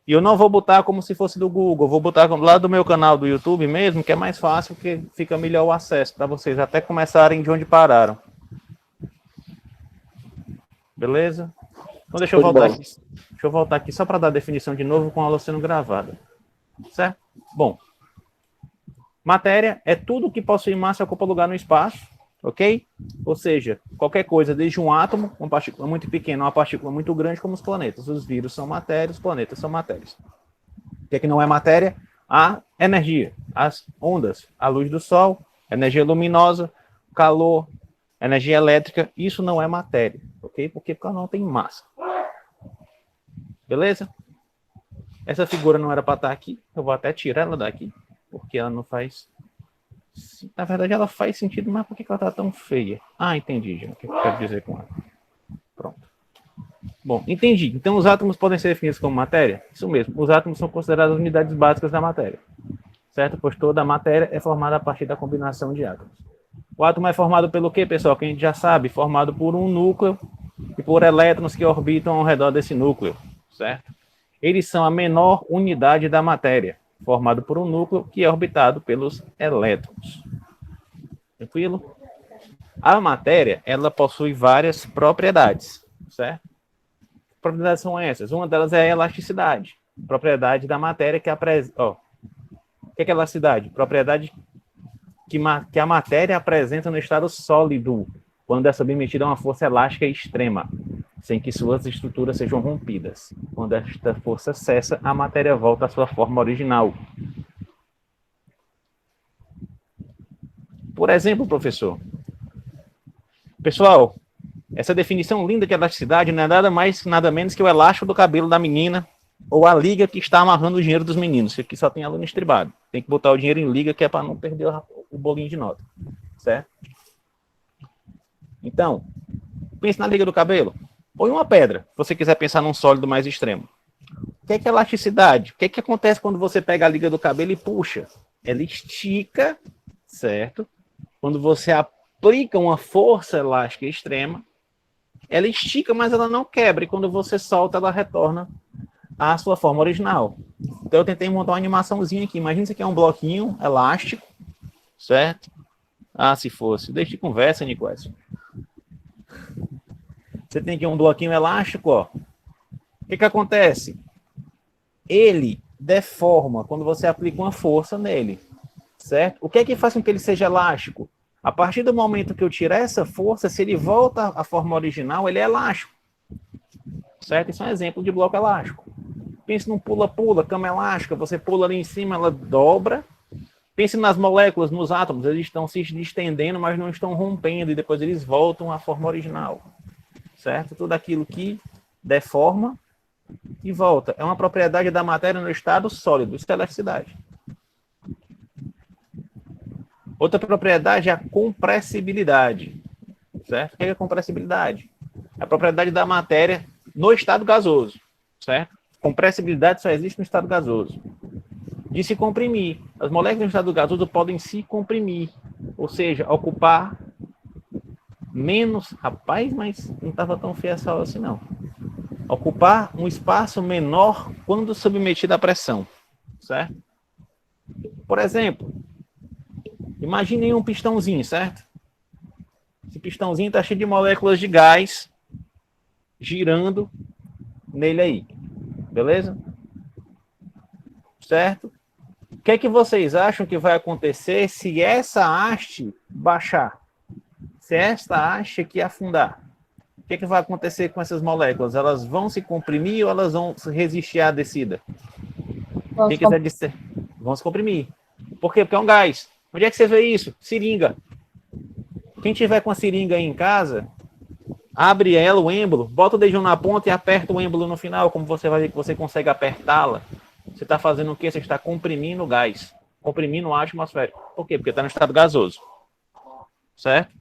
E eu não vou botar como se fosse do Google, eu vou botar lá do meu canal do YouTube mesmo, que é mais fácil, porque fica melhor o acesso para vocês até começarem de onde pararam. Beleza? Então deixa eu voltar aqui. Deixa eu voltar aqui só para dar a definição de novo com a aula sendo gravada. Certo? Bom. Matéria é tudo que possui massa e ocupa lugar no espaço, ok? Ou seja, qualquer coisa, desde um átomo, uma partícula muito pequena, uma partícula muito grande, como os planetas. Os vírus são matéria, os planetas são matérias. O que é que não é matéria? A energia, as ondas, a luz do sol, energia luminosa, calor, energia elétrica, isso não é matéria, ok? Porque não tem massa. Beleza? Essa figura não era para estar aqui, eu vou até tirar ela daqui, porque ela não faz... Na verdade, ela faz sentido, mas por que ela está tão feia? Ah, entendi, já, o que eu quero dizer com ela. Pronto. Bom, entendi. Então, os átomos podem ser definidos como matéria? Isso mesmo. Os átomos são considerados unidades básicas da matéria. Certo? Pois toda a matéria é formada a partir da combinação de átomos. O átomo é formado pelo quê, pessoal? Que a gente já sabe. Formado por um núcleo e por elétrons que orbitam ao redor desse núcleo. Certo? Eles são a menor unidade da matéria. Formado por um núcleo que é orbitado pelos elétrons. Tranquilo? A matéria, ela possui várias propriedades. Certo? Que propriedades são essas? Uma delas é a elasticidade. Propriedade da matéria que apresenta... O que é elasticidade? Propriedade que a matéria apresenta no estado sólido, quando é submetida a uma força elástica extrema, sem que suas estruturas sejam rompidas. Quando esta força cessa, a matéria volta à sua forma original. Por exemplo, professor. Pessoal, essa definição linda de elasticidade não é nada mais, nada menos que o elástico do cabelo da menina ou a liga que está amarrando o dinheiro dos meninos. Aqui só tem aluno estribado. Tem que botar o dinheiro em liga, que é para não perder o bolinho de nota. Certo? Então, pense na liga do cabelo. Ou em uma pedra, se você quiser pensar num sólido mais extremo. O que é elasticidade? O que é que acontece quando você pega a liga do cabelo e puxa? Ela estica, certo? Quando você aplica uma força elástica extrema, ela estica, mas ela não quebra. E quando você solta, ela retorna à sua forma original. Então eu tentei montar uma animaçãozinha aqui. Imagina isso aqui é um bloquinho elástico, certo? Ah, se fosse. Deixa de conversa, Nicolas. Você tem aqui um bloquinho elástico, ó. O que acontece? Ele deforma quando você aplica uma força nele, certo? O que é que faz com que ele seja elástico? A partir do momento que eu tirar essa força, se ele volta à forma original, ele é elástico, certo? Isso é um exemplo de bloco elástico. Pense num pula-pula, cama elástica, você pula ali em cima, ela dobra. Pense nas moléculas, nos átomos, eles estão se estendendo, mas não estão rompendo, e depois eles voltam à forma original, certo? Tudo aquilo que deforma e volta. É uma propriedade da matéria no estado sólido, isso é elasticidade. Outra propriedade é a compressibilidade, certo? O que é a compressibilidade? É a propriedade da matéria no estado gasoso, certo? Compressibilidade só existe no estado gasoso. De se comprimir. As moléculas no estado gasoso podem se comprimir, ou seja, ocupar menos... Rapaz, mas não estava tão feio essa aula assim, não. Ocupar um espaço menor quando submetido à pressão, certo? Por exemplo, imaginem um pistãozinho, certo? Esse pistãozinho está cheio de moléculas de gás girando nele aí, beleza? Certo? O que é que vocês acham que vai acontecer se essa haste baixar? Se esta haste aqui afundar? O que é que vai acontecer com essas moléculas? Elas vão se comprimir ou elas vão resistir à descida? Quem quiser dizer, vão se comprimir. Por quê? Porque é um gás. Onde é que você vê isso? Seringa. Quem tiver com a seringa aí em casa, abre ela, o êmbolo, bota o dedinho na ponta e aperta o êmbolo no final, como você vai ver que você consegue apertá-la. Você está fazendo o quê? Você está comprimindo o gás. Comprimindo o ar atmosférico. Por quê? Porque está no estado gasoso. Certo?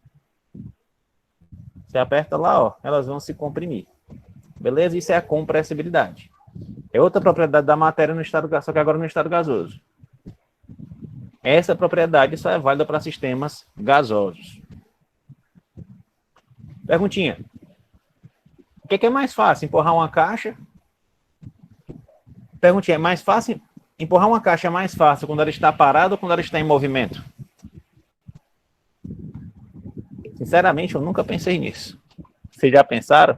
Você aperta lá, ó, elas vão se comprimir. Beleza? Isso é a compressibilidade. É outra propriedade da matéria no estado gasoso, só que agora no estado gasoso. Essa propriedade só é válida para sistemas gasosos. Perguntinha. O que é mais fácil? Empurrar uma caixa Perguntinha, é mais fácil empurrar uma caixa é mais fácil quando ela está parada ou quando ela está em movimento? Sinceramente, eu nunca pensei nisso. Vocês já pensaram?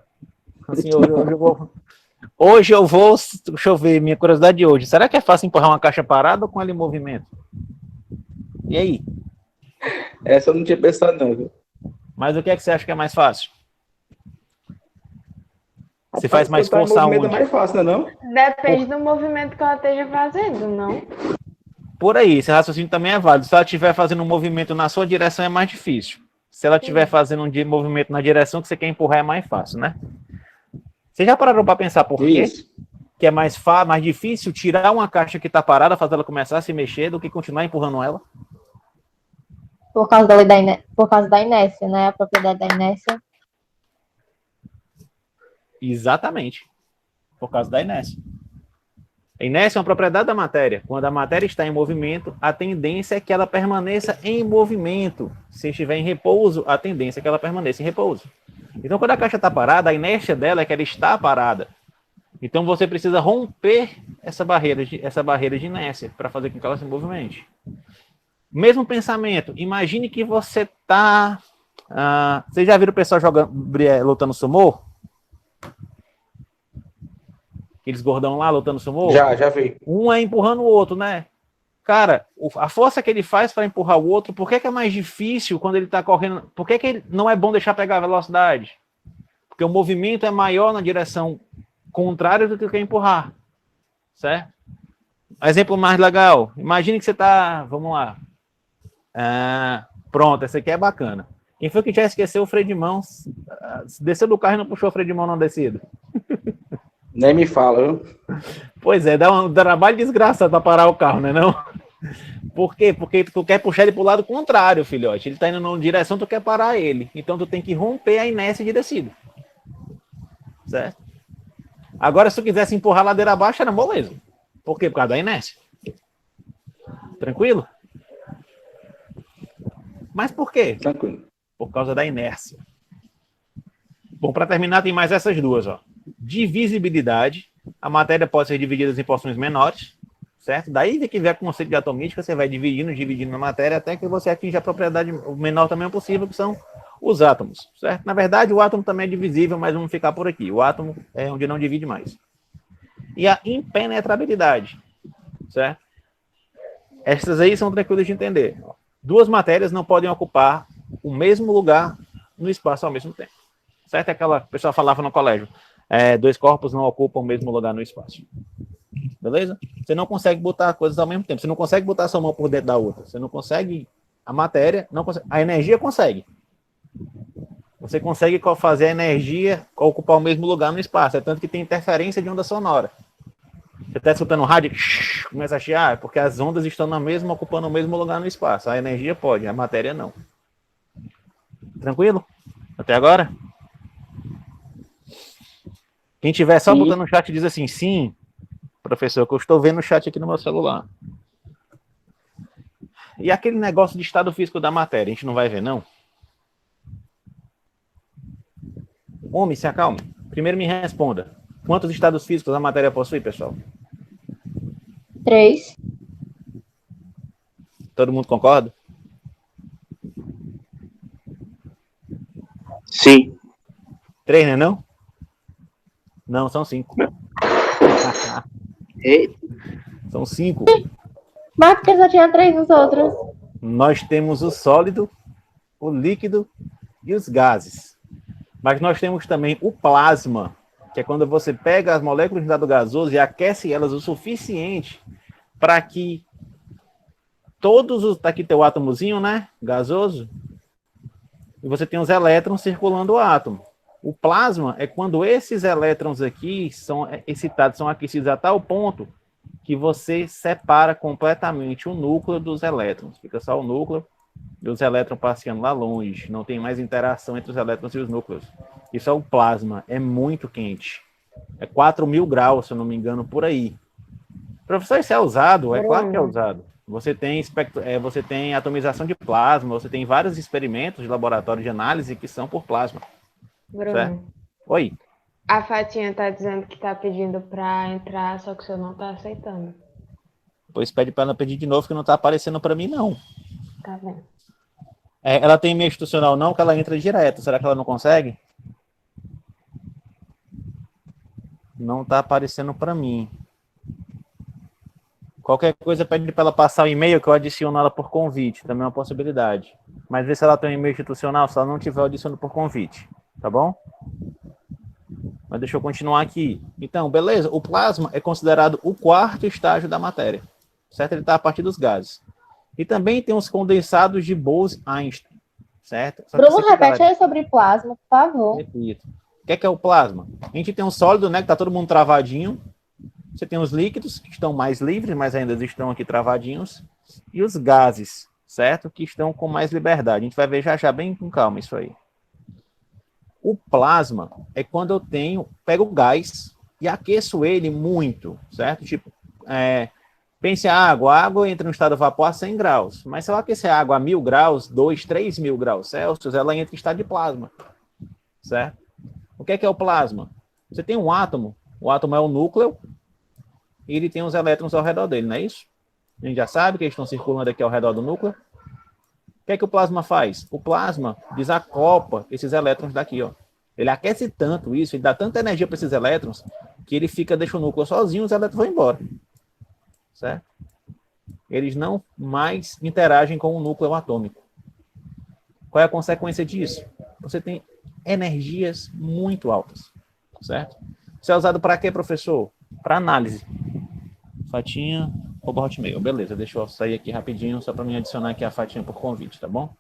Assim, hoje eu vou, deixa eu ver, minha curiosidade de hoje. Será que é fácil empurrar uma caixa parada ou com ela em movimento? E aí? Essa eu não tinha pensado, não, viu? Mas o que é que você acha que é mais fácil? Você Rapaz, faz mais quando tá em força movimento aonde? é mais fácil, não é não? Depende do movimento que ela esteja fazendo, não? Por aí, esse raciocínio também é válido. Se ela estiver fazendo um movimento na sua direção, é mais difícil. Se ela estiver fazendo um movimento na direção que você quer empurrar, é mais fácil, né? Você já pararam para pensar por quê? Isso. Que é mais difícil tirar uma caixa que está parada, fazer ela começar a se mexer, do que continuar empurrando ela? Por causa da inércia, né? A propriedade da inércia. Exatamente. Por causa da inércia. A inércia é uma propriedade da matéria. Quando a matéria está em movimento, a tendência é que ela permaneça em movimento. Se estiver em repouso, a tendência é que ela permaneça em repouso. Então, quando a caixa está parada, a inércia dela é que ela está parada. Então, você precisa romper essa barreira de inércia para fazer com que ela se movimente. Mesmo pensamento. Imagine que você está... vocês já viram o pessoal lutando sumô? Aqueles gordão lá lutando sumô? Já vi. Um é empurrando o outro, né? Cara, a força que ele faz para empurrar o outro, por que é mais difícil quando ele está correndo? Por que não é bom deixar pegar a velocidade? Porque o movimento é maior na direção contrária do que empurrar. Certo? Exemplo mais legal. Imagine que você está... Vamos lá. Pronto, essa aqui é bacana. Quem foi que já esqueceu o freio de mão? Desceu do carro e não puxou o freio de mão na descida? Nem me fala, viu? Pois é, dá um trabalho desgraçado para parar o carro, né não? Por quê? Porque tu quer puxar ele pro lado contrário, filhote. Ele tá indo numa direção, tu quer parar ele. Então tu tem que romper a inércia de descida. Certo? Agora, se tu quisesse empurrar a ladeira abaixo, era moleza. Por quê? Por causa da inércia. Tranquilo? Mas por quê? Tranquilo. Por causa da inércia. Bom, para terminar, tem mais essas duas, ó. Divisibilidade. A matéria pode ser dividida em porções menores, certo? Daí que vier o conceito de atomística, você vai dividindo a matéria até que você atinja a propriedade o menor tamanho possível, que são os átomos, certo? Na verdade, o átomo também é divisível, mas vamos ficar por aqui. O átomo é onde não divide mais. E a impenetrabilidade, certo? Essas aí são tranquilas de entender. Duas matérias não podem ocupar o mesmo lugar no espaço ao mesmo tempo. Certo? É aquela que o pessoal falava no colégio. Dois corpos não ocupam o mesmo lugar no espaço. Beleza? Você não consegue botar coisas ao mesmo tempo. Você não consegue botar sua mão por dentro da outra. Você não consegue... A matéria não consegue. A energia consegue. Você consegue fazer a energia ocupar o mesmo lugar no espaço. É tanto que tem interferência de onda sonora. Você está escutando um rádio, começa a chiar, é porque as ondas estão ocupando o mesmo lugar no espaço. A energia pode, a matéria não. Tranquilo? Até agora? Quem tiver só botando no chat diz assim, sim, professor, que eu estou vendo o chat aqui no meu celular. E aquele negócio de estado físico da matéria, a gente não vai ver, não? Homem, se acalme. Primeiro me responda. Quantos estados físicos a matéria possui, pessoal? 3. Todo mundo concorda? Sim. 3, né não? Não, são 5. São 5. Mas porque só tinha 3 nos outros? Nós temos o sólido, o líquido e os gases. Mas nós temos também o plasma, que é quando você pega as moléculas de estado gasoso e aquece elas o suficiente para que todos os... Tá aqui teu átomozinho, né? Gasoso. E você tem os elétrons circulando o átomo. O plasma é quando esses elétrons aqui são excitados, são aquecidos a tal ponto que você separa completamente o núcleo dos elétrons. Fica só o núcleo e os elétrons passeando lá longe. Não tem mais interação entre os elétrons e os núcleos. Isso é o plasma. É muito quente. É 4.000 graus, se eu não me engano, por aí. Professor, isso é usado? É claro que é usado. Você tem atomização de plasma, você tem vários experimentos de laboratório de análise que são por plasma. Bruno, certo? Oi. A Fatinha tá dizendo que tá pedindo pra entrar, só que o senhor não tá aceitando. Pois pede para ela pedir de novo, que não tá aparecendo para mim, não. Tá vendo? Ela tem e-mail institucional não, que ela entra direto. Será que ela não consegue? Não tá aparecendo para mim. Qualquer coisa pede para ela passar o e-mail que eu adiciono ela por convite. Também é uma possibilidade. Mas vê se ela tem um e-mail institucional. Se ela não tiver, eu adiciono por convite. Tá bom? Mas deixa eu continuar aqui. Então, beleza. O plasma é considerado o quarto estágio da matéria. Certo? Ele está a partir dos gases. E também tem os condensados de Bose-Einstein. Certo? Só que Bruno, aqui, repete galera, aí sobre plasma, por favor. repito. O que é o plasma? A gente tem um sólido, né? Que tá todo mundo travadinho. Você tem os líquidos, que estão mais livres, mas ainda estão aqui travadinhos. E os gases, certo? Que estão com mais liberdade. A gente vai ver já bem com calma isso aí. O plasma é quando eu pego o gás e aqueço ele muito, certo? Tipo, pense a água entra no estado de vapor a 100 graus. Mas se eu aquecer a água a 1000 graus, 2, 3.000 graus Celsius, ela entra em estado de plasma, certo? O que é o plasma? Você tem um átomo, o átomo é o núcleo, e ele tem os elétrons ao redor dele, não é isso? A gente já sabe que eles estão circulando aqui ao redor do núcleo. O que o plasma faz? O plasma desacopla esses elétrons daqui, ó. Ele aquece tanto isso, ele dá tanta energia para esses elétrons, que ele deixa o núcleo sozinho, os elétrons vão embora. Certo? Eles não mais interagem com o núcleo atômico. Qual é a consequência disso? Você tem energias muito altas. Certo? Isso é usado para quê, professor? Para análise. Fatinha, @hotmail. Beleza, deixa eu sair aqui rapidinho, só para me adicionar aqui a Fatinha por convite, tá bom?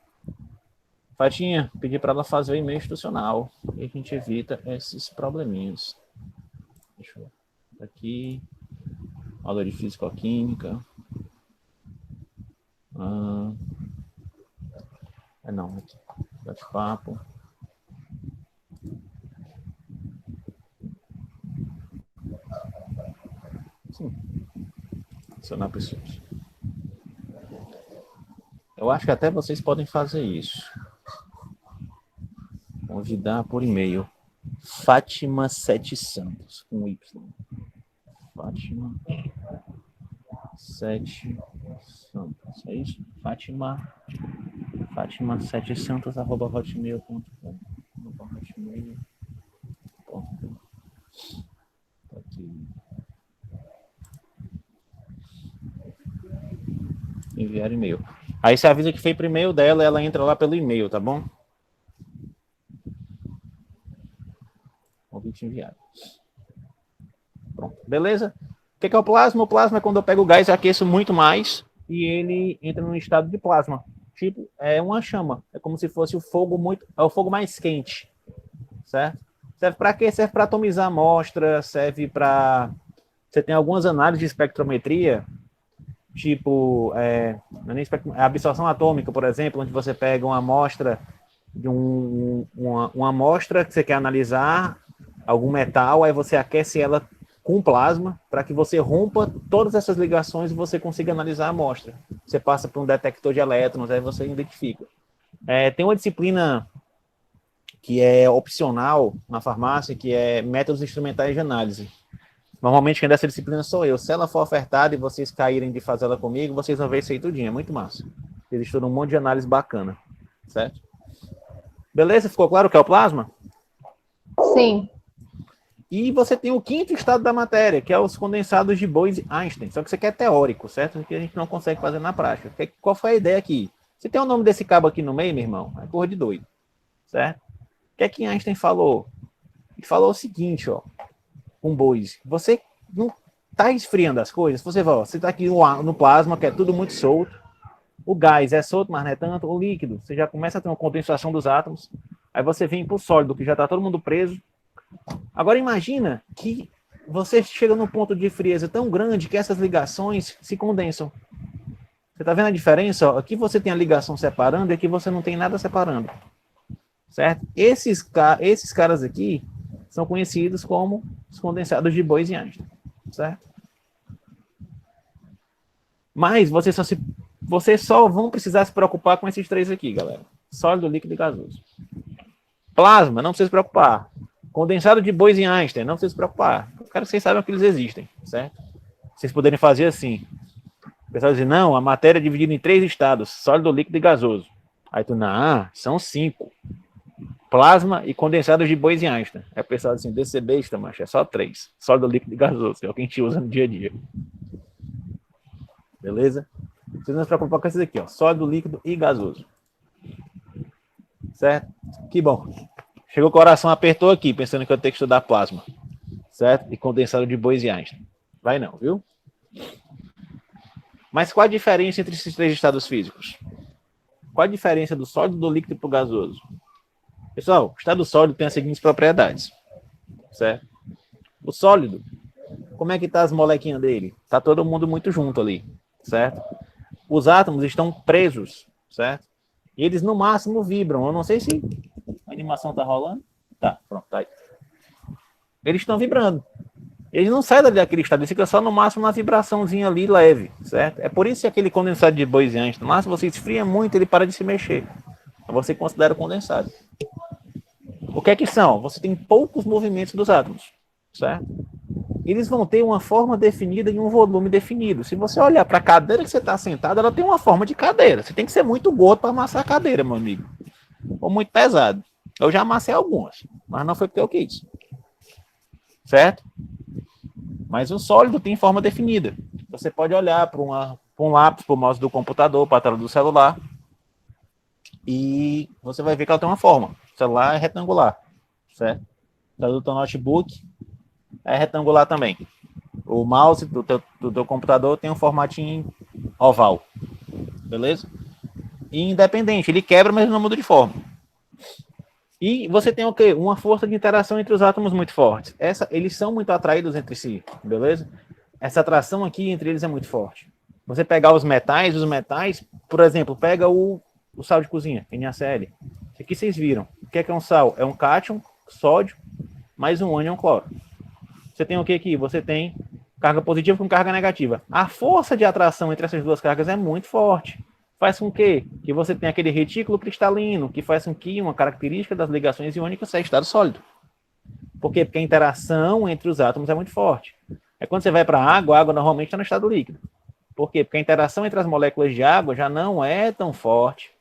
Fatinha, pedir para ela fazer o e-mail institucional, e a gente evita esses probleminhas. Deixa eu ver aqui. Aula de Físico-Química. Não, aqui. Bate-papo. Sim. Adicionar pessoas. Eu acho que até vocês podem fazer isso. Convidar por e-mail. Fátima Sete Santos, com Y. Fátima Sete Santos. É isso? Fátima Sete Santos, @hotmail.com. Aqui. Enviar e-mail. Aí você avisa que foi pro e-mail dela, ela entra lá pelo e-mail, tá bom? Convite enviado. Pronto, beleza? O que é o plasma? O plasma é quando eu pego o gás e aqueço muito mais e ele entra num estado de plasma. Tipo, é uma chama. É como se fosse o fogo mais quente. Certo? Serve para quê? Serve para atomizar a amostra, serve para... Você tem algumas análises de espectrometria, tipo, a absorção atômica, por exemplo, onde você pega uma amostra de uma amostra que você quer analisar, algum metal, aí você aquece ela com plasma para que você rompa todas essas ligações e você consiga analisar a amostra. Você passa por um detector de elétrons, aí você identifica. Tem uma disciplina que é opcional na farmácia, que é métodos instrumentais de análise. Normalmente quem dessa disciplina sou eu. Se ela for ofertada e vocês caírem de fazer ela comigo, vocês vão ver isso aí tudinho. É muito massa. Eles estudam um monte de análise bacana. Certo? Beleza? Ficou claro o que é o plasma? Sim. E você tem o quinto estado da matéria, que é os condensados de Bose-Einstein. Só que isso aqui é teórico, certo? Porque a gente não consegue fazer na prática. Qual foi a ideia aqui? Você tem o nome desse cabo aqui no meio, meu irmão? É porra de doido. Certo? O que é que Einstein falou? Ele falou o seguinte, ó. Com Bose. Você não está esfriando as coisas. Você está aqui no plasma, que é tudo muito solto. O gás é solto, mas não é tanto. O líquido, você já começa a ter uma condensação dos átomos. Aí você vem para o sólido, que já está todo mundo preso. Agora imagina que você chega num ponto de frieza tão grande que essas ligações se condensam. Você está vendo a diferença? Ó? Aqui você tem a ligação separando e aqui você não tem nada separando. Certo? Esses caras aqui são conhecidos como os condensados de Bose-Einstein, certo? Mas vocês só vão precisar se preocupar com esses três aqui, galera. Sólido, líquido e gasoso. Plasma, não precisa se preocupar. Condensado de Bose-Einstein, não precisa se preocupar. Eu quero que vocês saibam que eles existem, certo? Vocês poderem fazer assim. O pessoal diz, não, a matéria é dividida em 3 estados, sólido, líquido e gasoso. Aí tu, não, são 5. Plasma e condensados de Bose-Einstein. Aí o pessoal diz assim, desse besta, macho, é só 3. Sólido, líquido e gasoso, que é o que a gente usa no dia a dia. Beleza? Vocês não se preocupam com isso aqui, ó. Sólido, líquido e gasoso. Certo? Que bom. Chegou o coração, apertou aqui, pensando que eu tenho que estudar plasma. Certo? E condensado de Bose-Einstein. Vai não, viu? Mas qual a diferença entre esses 3 estados físicos? Qual a diferença do sólido, do líquido para o gasoso? Pessoal, o estado sólido tem as seguintes propriedades. Certo? O sólido, como é que tá as molequinhas dele? Tá todo mundo muito junto ali. Certo? Os átomos estão presos. Certo? E eles no máximo vibram. Eu não sei se a animação tá rolando. Tá, pronto, tá aí. Eles estão vibrando. Eles não saem daquele estado, eles ficam só no máximo uma vibraçãozinha ali leve, certo? É por isso que aquele condensado de Bose-Einstein, mas se você esfria muito, ele para de se mexer. Então você considera condensado. O que é que são? Você tem poucos movimentos dos átomos, certo? Eles vão ter uma forma definida e um volume definido. Se você olhar para a cadeira que você está sentado, ela tem uma forma de cadeira. Você tem que ser muito gordo para amassar a cadeira, meu amigo. Ou muito pesado. Eu já amassei algumas, mas não foi porque eu quis. Certo? Mas o sólido tem forma definida. Você pode olhar para um lápis, para o mouse do computador, para a tela do celular, e você vai ver que ela tem uma forma. O celular é retangular, certo? O tela do teu notebook é retangular também. O mouse do teu computador tem um formatinho oval, beleza? E independente, ele quebra, mas não muda de forma. E você tem o quê? Uma força de interação entre os átomos muito forte. Eles são muito atraídos entre si, beleza? Essa atração aqui entre eles é muito forte. Você pegar os metais, por exemplo, pega o sal de cozinha, NaCl. Isso aqui vocês viram. O que é um sal? É um cátion, sódio, mais um ânion cloro. Você tem o que aqui? Você tem carga positiva com carga negativa. A força de atração entre essas duas cargas é muito forte. Faz com que você tenha aquele retículo cristalino, que faz com que uma característica das ligações iônicas seja estado sólido. Por quê? Porque a interação entre os átomos é muito forte. É quando você vai para a água normalmente está no estado líquido. Por quê? Porque a interação entre as moléculas de água já não é tão forte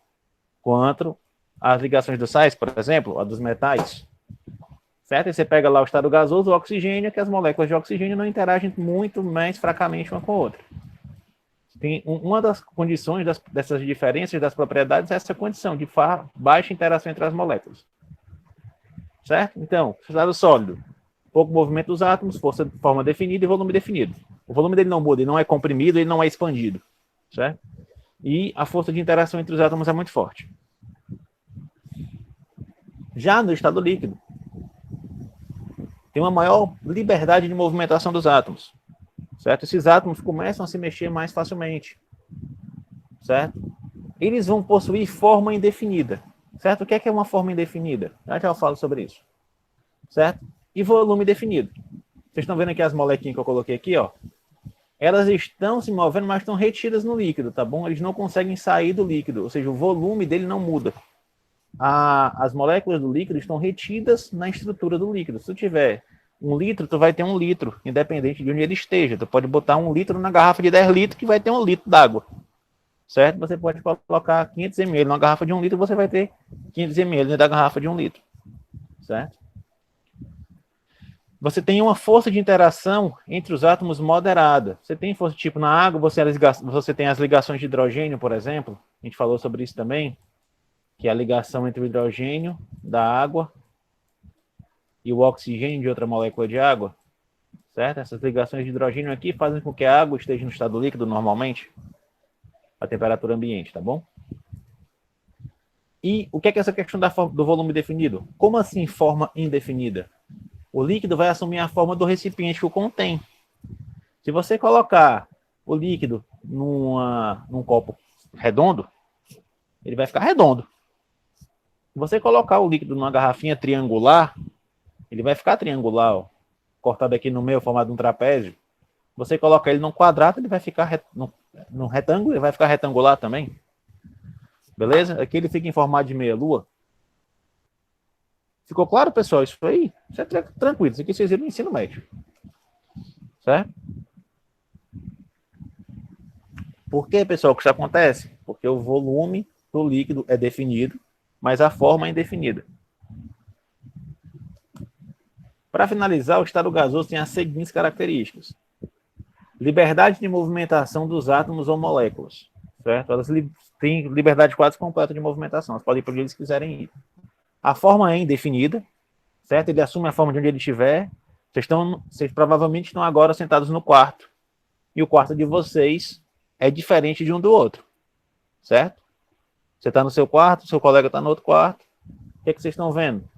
quanto as ligações dos sais, por exemplo, a dos metais. Certo? E você pega lá o estado gasoso, o oxigênio, que as moléculas de oxigênio não interagem muito mais fracamente uma com a outra. Tem uma das condições dessas diferenças das propriedades é essa condição de baixa interação entre as moléculas. Certo? Então, estado sólido, pouco movimento dos átomos, força de forma definida e volume definido. O volume dele não muda, ele não é comprimido, ele não é expandido. Certo? E a força de interação entre os átomos é muito forte. Já no estado líquido, tem uma maior liberdade de movimentação dos átomos. Certo? Esses átomos começam a se mexer mais facilmente. Certo? Eles vão possuir forma indefinida. Certo? O que é uma forma indefinida? Já eu falo sobre isso. Certo? E volume definido. Vocês estão vendo aqui as molequinhas que eu coloquei aqui, ó? Elas estão se movendo, mas estão retidas no líquido, tá bom? Eles não conseguem sair do líquido, ou seja, o volume dele não muda. As moléculas do líquido estão retidas na estrutura do líquido. Se tu tiver 1 litro, tu vai ter 1 litro, independente de onde ele esteja. Tu pode botar 1 litro na garrafa de 10 litros, que vai ter 1 litro d'água. Certo? Você pode colocar 500 ml numa garrafa de 1 litro, você vai ter 500 ml dentro da garrafa de 1 litro. Certo? Você tem uma força de interação entre os átomos moderada. Você tem força tipo na água, você tem as ligações de hidrogênio, por exemplo. A gente falou sobre isso também, que é a ligação entre o hidrogênio da água e o oxigênio de outra molécula de água, certo? Essas ligações de hidrogênio aqui fazem com que a água esteja no estado líquido normalmente, a temperatura ambiente, tá bom? E o que é essa questão do volume definido? Como assim forma indefinida? O líquido vai assumir a forma do recipiente que o contém. Se você colocar o líquido num copo redondo, ele vai ficar redondo. Se você colocar o líquido numa garrafinha triangular, ele vai ficar triangular, ó, cortado aqui no meio, formado um trapézio. Você coloca ele num quadrado, ele vai ficar num retângulo, ele vai ficar retangular também. Beleza? Aqui ele fica em formato de meia-lua. Ficou claro, pessoal? Isso aí? Isso é tranquilo. Isso aqui vocês viram no ensino médio. Certo? Por que, pessoal, que isso acontece? Porque o volume do líquido é definido, mas a forma é indefinida. Para finalizar, o estado gasoso tem as seguintes características. Liberdade de movimentação dos átomos ou moléculas. Certo? Elas têm liberdade quase completa de movimentação. Elas podem ir para onde eles quiserem ir. A forma é indefinida. Certo? Ele assume a forma de onde ele estiver. Vocês provavelmente estão agora sentados no quarto. E o quarto de vocês é diferente de um do outro. Certo? Você está no seu quarto, seu colega está no outro quarto. O que é que vocês estão vendo?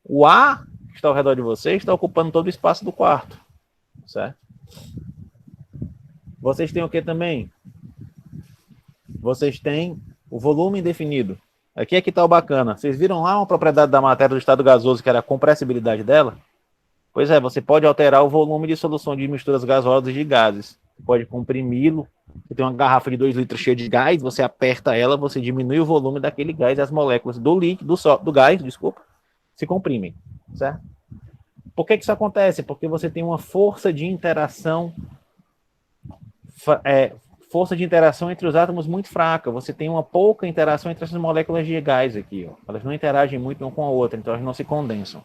O ar que está ao redor de vocês está ocupando todo o espaço do quarto. Certo? Vocês têm o que também? Vocês têm o volume indefinido. Aqui é que está o bacana. Vocês viram lá uma propriedade da matéria do estado gasoso, que era a compressibilidade dela? Pois é, você pode alterar o volume de solução de misturas gasosas e de gases. Você pode comprimi-lo. Você tem uma garrafa de 2 litros cheia de gás, você aperta ela, você diminui o volume daquele gás e as moléculas do líquido, do gás, se comprimem. Certo? Por que isso acontece? Porque você tem uma força de interação entre os átomos muito fraca. Você tem uma pouca interação entre essas moléculas de gás aqui. Ó. Elas não interagem muito uma com a outra, então elas não se condensam.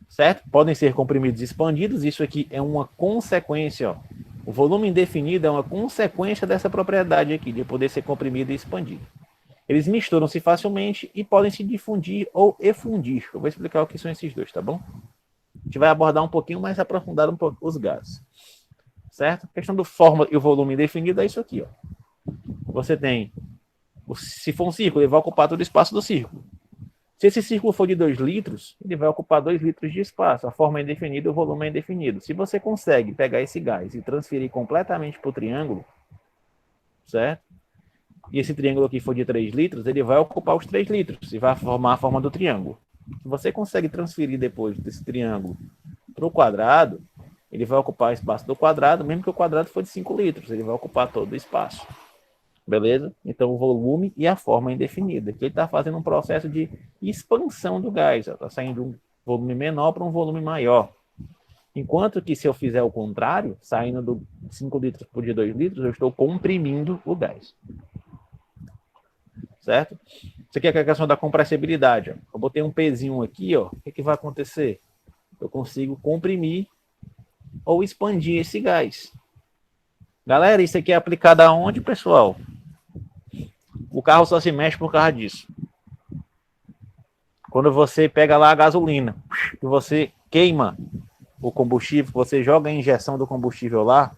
Certo? Podem ser comprimidos e expandidos. Isso aqui é uma consequência. Ó. O volume indefinido é uma consequência dessa propriedade aqui, de poder ser comprimido e expandido. Eles misturam-se facilmente e podem se difundir ou efundir. Eu vou explicar o que são esses dois, tá bom? A gente vai abordar um pouquinho mais aprofundado os gases. Certo? A questão do forma e o volume indefinido é isso aqui. Ó. Você tem, se for um círculo, ele vai ocupar todo o espaço do círculo. Se esse círculo for de 2 litros, ele vai ocupar 2 litros de espaço. A forma é indefinida e o volume é indefinido. Se você consegue pegar esse gás e transferir completamente para o triângulo, certo? E esse triângulo aqui for de 3 litros, ele vai ocupar os 3 litros e vai formar a forma do triângulo. Se você consegue transferir depois desse triângulo para o quadrado, ele vai ocupar o espaço do quadrado, mesmo que o quadrado for de 5 litros, ele vai ocupar todo o espaço. Beleza? Então o volume e a forma é indefinida. Aqui ele está fazendo um processo de expansão do gás. Está saindo de um volume menor para um volume maior. Enquanto que se eu fizer o contrário, saindo do 5 litros por de 2 litros, eu estou comprimindo o gás. Certo? Isso aqui é a questão da compressibilidade. Ó. Eu botei um pezinho aqui, ó. O que vai acontecer? Eu consigo comprimir ou expandir esse gás. Galera, isso aqui é aplicado aonde, pessoal? O carro só se mexe por causa disso. Quando você pega lá a gasolina, e você queima o combustível, você joga a injeção do combustível lá,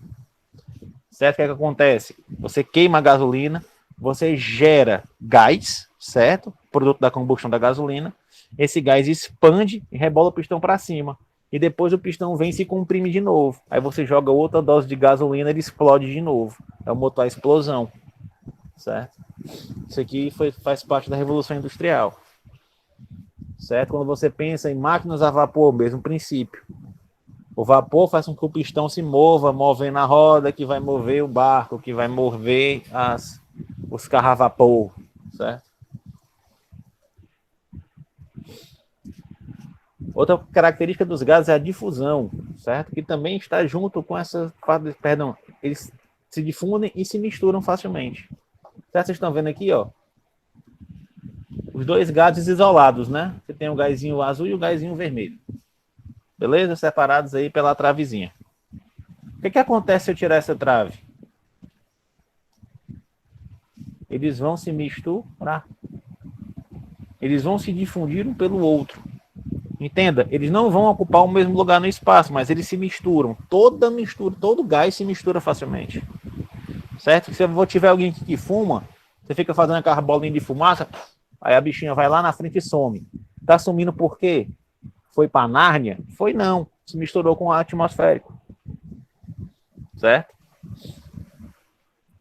certo? O que acontece? Você queima a gasolina, você gera gás, certo? Produto da combustão da gasolina. Esse gás expande e rebola o pistão para cima. E depois o pistão vem e se comprime de novo. Aí você joga outra dose de gasolina, ele explode de novo. É o motor a explosão. Certo? Isso aqui faz parte da Revolução Industrial. Certo? Quando você pensa em máquinas a vapor, mesmo princípio. O vapor faz com que o pistão se mova, movendo a roda, que vai mover o barco, que vai mover os carros a vapor. Certo? Outra característica dos gases é a difusão, certo? Que também está junto com essa... Perdão, eles se difundem e se misturam facilmente. Certo? Vocês estão vendo aqui, ó. Os dois gases isolados, né? Você tem o gásinho azul e o gásinho vermelho. Beleza? Separados aí pela travezinha. O que acontece se eu tirar essa trave? Eles vão se misturar. Eles vão se difundir um pelo outro. Entenda, eles não vão ocupar o mesmo lugar no espaço, mas eles se misturam. Todo gás se mistura facilmente. Certo? Se eu tiver alguém que fuma, você fica fazendo aquela bolinha de fumaça, aí a bichinha vai lá na frente e some. Tá sumindo por quê? Foi para Nárnia? Foi não. Se misturou com o ar atmosférico. Certo?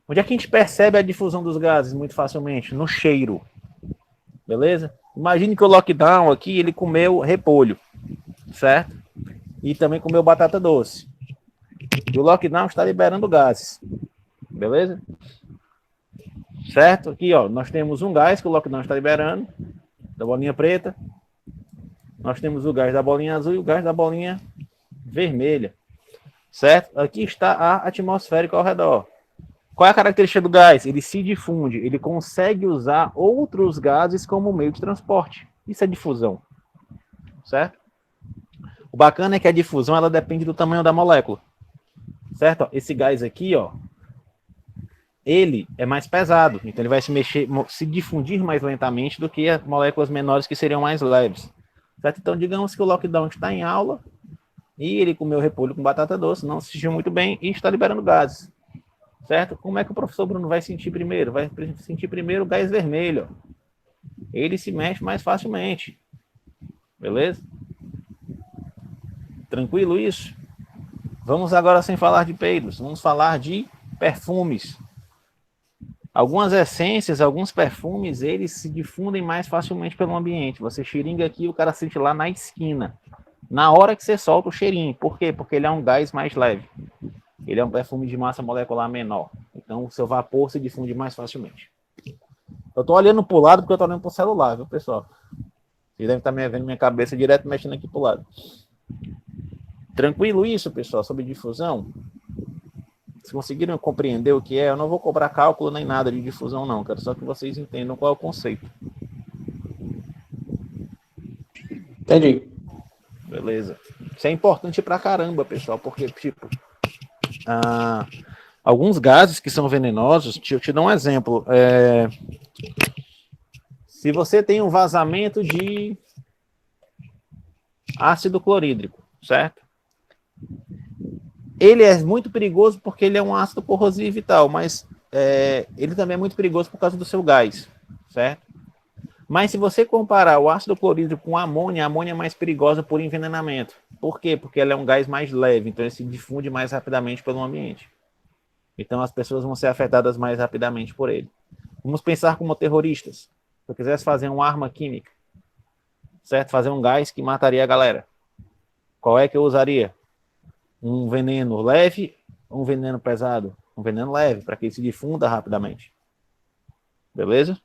Onde é que a gente percebe a difusão dos gases muito facilmente? No cheiro. Beleza? Imagine que o lockdown aqui, ele comeu repolho, certo? E também comeu batata doce. E o lockdown está liberando gases, beleza? Certo? Aqui, ó, nós temos um gás que o lockdown está liberando, da bolinha preta. Nós temos o gás da bolinha azul e o gás da bolinha vermelha, certo? Aqui está a atmosférica ao redor. Qual é a característica do gás? Ele se difunde, ele consegue usar outros gases como meio de transporte. Isso é difusão, certo? O bacana é que a difusão ela depende do tamanho da molécula, certo? Ó, esse gás aqui, ó, ele é mais pesado, então ele vai se difundir mais lentamente do que as moléculas menores que seriam mais leves, certo? Então, digamos que o lockdown está em aula e ele comeu repolho com batata doce, não assistiu muito bem e está liberando gases, certo? Como é que o professor Bruno vai sentir primeiro? Vai sentir primeiro o gás vermelho. Ele se mexe mais facilmente. Beleza? Tranquilo isso? Vamos agora, sem falar de peidos, vamos falar de perfumes. Algumas essências, alguns perfumes, eles se difundem mais facilmente pelo ambiente. Você xiringa aqui, o cara sente lá na esquina. Na hora que você solta o cheirinho. Por quê? Porque ele é um gás mais leve. Ele é um perfume de massa molecular menor. Então, o seu vapor se difunde mais facilmente. Eu tô olhando pro lado porque eu tô olhando pro celular, viu, pessoal? Vocês devem estar me vendo minha cabeça direto mexendo aqui pro lado. Tranquilo isso, pessoal, sobre difusão? Se conseguiram compreender o que é, eu não vou cobrar cálculo nem nada de difusão, não. Quero só que vocês entendam qual é o conceito. Entendi. Beleza. Isso é importante pra caramba, pessoal, porque, tipo, alguns gases que são venenosos, eu te dou um exemplo. Se você tem um vazamento de ácido clorídrico, certo? Ele é muito perigoso porque ele é um ácido corrosivo e tal, mas ele também é muito perigoso por causa do seu gás, certo? Mas se você comparar o ácido clorídrico com a amônia é mais perigosa por envenenamento. Por quê? Porque ela é um gás mais leve, então ele se difunde mais rapidamente pelo ambiente. Então as pessoas vão ser afetadas mais rapidamente por ele. Vamos pensar como terroristas. Se eu quisesse fazer uma arma química, certo? Fazer um gás que mataria a galera. Qual é que eu usaria? Um veneno leve ou um veneno pesado? Um veneno leve, para que ele se difunda rapidamente. Beleza?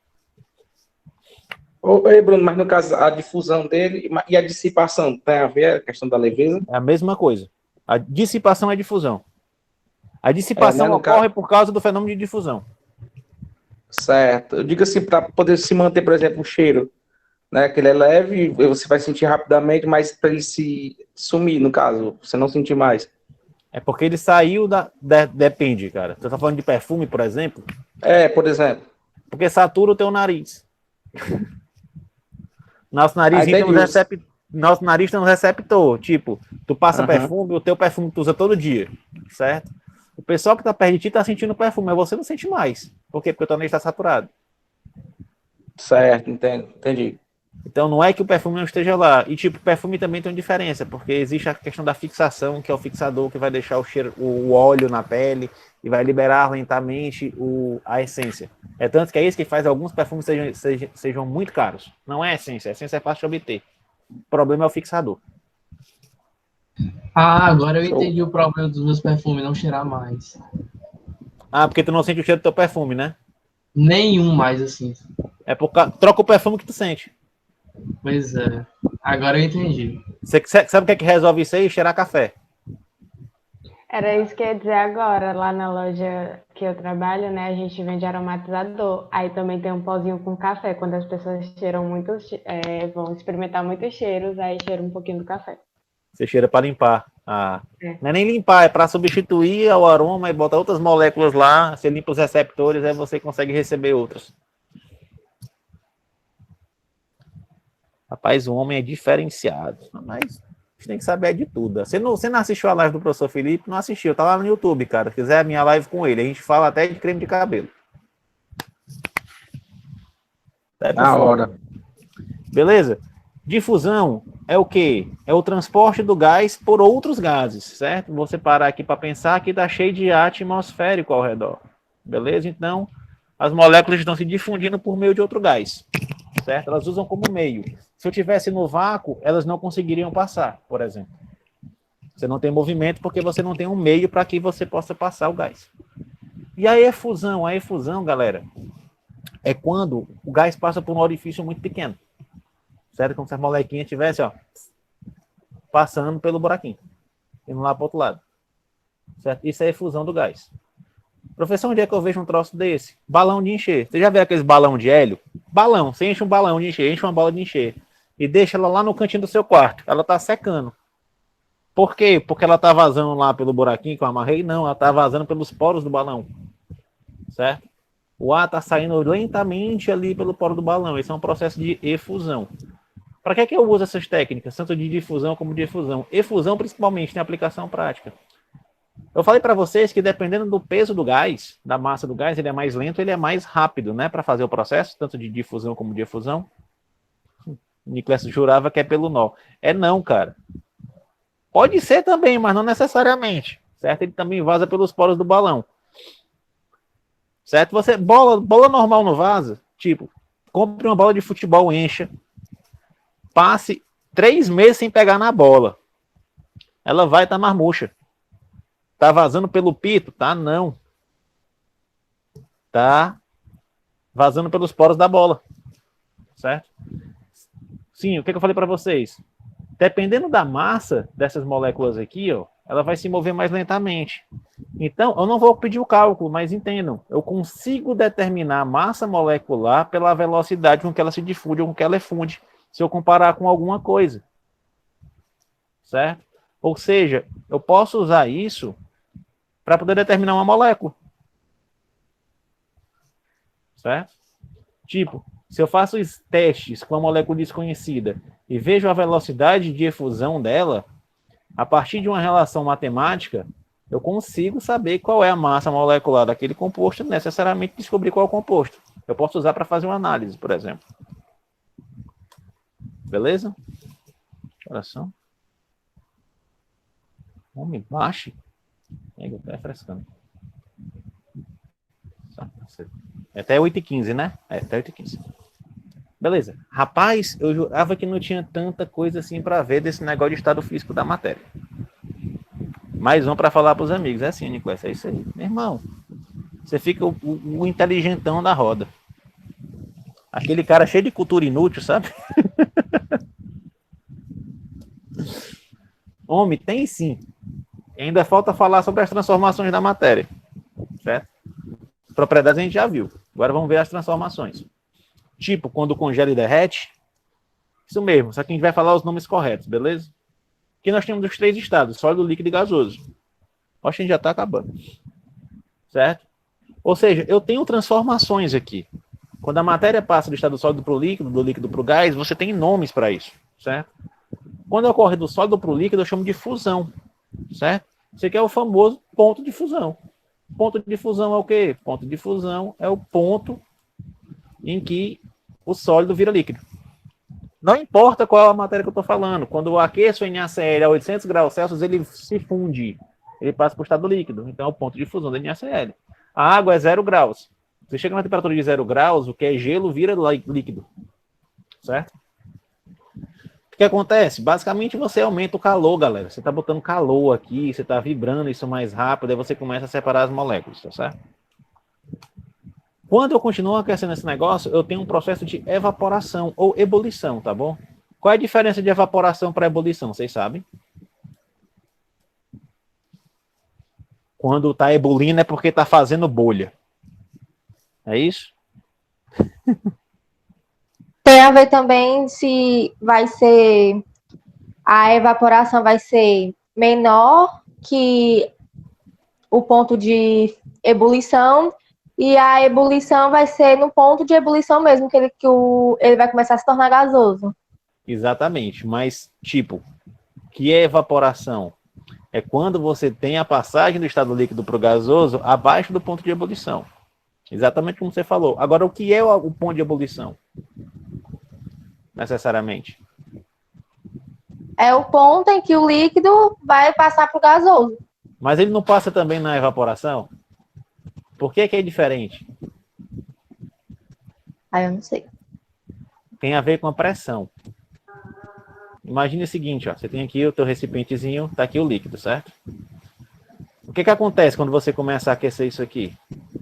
Oi, Bruno, mas no caso, a difusão dele e a dissipação tem a ver a questão da leveza? É a mesma coisa. A dissipação é difusão. A dissipação né, ocorre por causa do fenômeno de difusão. Certo. Eu digo assim, para poder se manter, por exemplo, o cheiro, né, que ele é leve, você vai sentir rapidamente, mas para ele se sumir, no caso, você não sentir mais. É porque ele saiu depende, cara. Você tá falando de perfume, por exemplo? Por exemplo. Porque satura o teu nariz. Nosso nariz tem um receptor. Tipo, tu passa perfume, o teu perfume tu usa todo dia, certo? O pessoal que tá perto de ti tá sentindo o perfume, mas você não sente mais. Por quê? Porque o teu nariz tá saturado. Certo, entendi. Então não é que o perfume não esteja lá. E tipo, perfume também tem uma diferença, porque existe a questão da fixação, que é o fixador que vai deixar o cheiro, o óleo na pele e vai liberar lentamente a essência. É tanto que é isso que faz alguns perfumes sejam muito caros. Não é a essência é fácil de obter. O problema é o fixador. Agora eu entendi o problema dos meus perfumes não cheirar mais. Porque tu não sente o cheiro do teu perfume, né? Nenhum mais, assim. É troca o perfume que tu sente. Pois é. Agora eu entendi. Você sabe o que é que resolve isso aí? Cheirar café. Era isso que eu ia dizer agora. Lá na loja que eu trabalho, né, a gente vende aromatizador. Aí também tem um pozinho com café. Quando as pessoas cheiram muito, vão experimentar muitos cheiros, aí cheira um pouquinho do café. Você cheira para limpar. Não é nem limpar, é para substituir o aroma e botar outras moléculas lá. Você limpa os receptores, aí você consegue receber outras. Rapaz, o homem é diferenciado. Mas a gente tem que saber de tudo. Você não assistiu a live do professor Felipe? Não assistiu. Tá lá no YouTube, cara. Se quiser a minha live com ele, a gente fala até de creme de cabelo. Na hora. Beleza? Difusão é o quê? É o transporte do gás por outros gases, certo? Vou separar aqui para pensar que está cheio de atmosférico ao redor. Beleza? Então, as moléculas estão se difundindo por meio de outro gás, certo? Elas usam como meio. Se eu tivesse no vácuo, elas não conseguiriam passar, por exemplo. Você não tem movimento porque você não tem um meio para que você possa passar o gás. E a efusão? A efusão, galera, é quando o gás passa por um orifício muito pequeno. certo? Como se a molequinha estivesse, ó, passando pelo buraquinho, indo lá para o outro lado, certo? Isso é efusão do gás. Professor, onde é que eu vejo um troço desse? Balão de encher. Você já viu aqueles balão de hélio? Balão, você enche um balão de encher, enche uma bola de encher e deixa ela lá no cantinho do seu quarto. Ela tá secando. Por quê? Porque ela tá vazando lá pelo buraquinho que eu amarrei? Não, ela tá vazando pelos poros do balão, certo? O ar tá saindo lentamente ali pelo poro do balão. Esse é um processo de efusão. Para que eu uso essas técnicas, tanto de difusão como de efusão? Efusão, principalmente, tem aplicação prática. Eu falei para vocês que dependendo do peso do gás, da massa do gás, ele é mais lento, ele é mais rápido, né? Para fazer o processo, tanto de difusão como de efusão. O Nicolas jurava que é pelo nó. É não, cara. Pode ser também, mas não necessariamente, certo? Ele também vaza pelos poros do balão. Certo? Você, bola normal não vaza? Tipo, compre uma bola de futebol, encha. Passe 3 meses sem pegar na bola. Ela vai estar marmucha. Tá vazando pelo pito? Tá, não. Tá vazando pelos poros da bola. Certo? Sim, o que eu falei para vocês? Dependendo da massa dessas moléculas aqui, ó, ela vai se mover mais lentamente. Então, eu não vou pedir o cálculo, mas entendam, eu consigo determinar a massa molecular pela velocidade com que ela se difunde ou com que ela efunde, se eu comparar com alguma coisa. Certo? Ou seja, eu posso usar isso para poder determinar uma molécula. Certo? Tipo, se eu faço os testes com uma molécula desconhecida e vejo a velocidade de efusão dela, a partir de uma relação matemática, eu consigo saber qual é a massa molecular daquele composto, necessariamente descobrir qual é o composto. Eu posso usar para fazer uma análise, por exemplo. Beleza? Coração. Homem, baixe. Tá refrescando. É até 8h15, né? É, até 8h15. Beleza. Rapaz, eu jurava que não tinha tanta coisa assim para ver desse negócio de estado físico da matéria. Mais um para falar para os amigos. É assim, Nicolas, é isso aí. Meu irmão, você fica o inteligentão da roda. Aquele cara cheio de cultura inútil, sabe? Homem, tem sim. Ainda falta falar sobre as transformações da matéria. Certo? As propriedades a gente já viu. Agora vamos ver as transformações. Tipo, quando congela e derrete. Isso mesmo, só que a gente vai falar os nomes corretos, beleza? Aqui nós temos os 3 estados, sólido, líquido e gasoso. Acho que a gente já está acabando. Certo? Ou seja, eu tenho transformações aqui. Quando a matéria passa do estado sólido para o líquido, do líquido para o gás, você tem nomes para isso. Certo? Quando ocorre do sólido para o líquido, eu chamo de fusão. Certo? Isso aqui é o famoso ponto de fusão. Ponto de fusão é o quê? Ponto de fusão é o ponto em que o sólido vira líquido. Não importa qual é a matéria que eu estou falando. Quando eu aqueço o NaCl a 800 graus Celsius, ele se funde. Ele passa para o estado líquido. Então é o ponto de fusão do NaCl. A água é 0 graus. Você chega na temperatura de 0 graus, o que é gelo vira líquido. Certo? O que acontece? Basicamente você aumenta o calor, galera. Você está botando calor aqui, você está vibrando isso mais rápido, aí você começa a separar as moléculas, tá certo? Quando eu continuo aquecendo esse negócio, eu tenho um processo de evaporação ou ebulição, tá bom? Qual é a diferença de evaporação para ebulição? Vocês sabem? Quando está ebulindo é porque está fazendo bolha. É isso? Tem a ver também se vai ser... A evaporação vai ser menor que o ponto de ebulição, e a ebulição vai ser no ponto de ebulição mesmo, que ele vai começar a se tornar gasoso. Exatamente, mas tipo, que é evaporação? É quando você tem a passagem do estado líquido para o gasoso abaixo do ponto de ebulição. Exatamente como você falou. Agora, o que é o ponto de ebulição? Necessariamente. É o ponto em que o líquido vai passar para o gasoso. Mas ele não passa também na evaporação? Por que é diferente? Aí eu não sei. Tem a ver com a pressão. Imagine o seguinte, ó, você tem aqui o teu recipientezinho, tá aqui o líquido, certo? O que acontece quando você começa a aquecer isso aqui?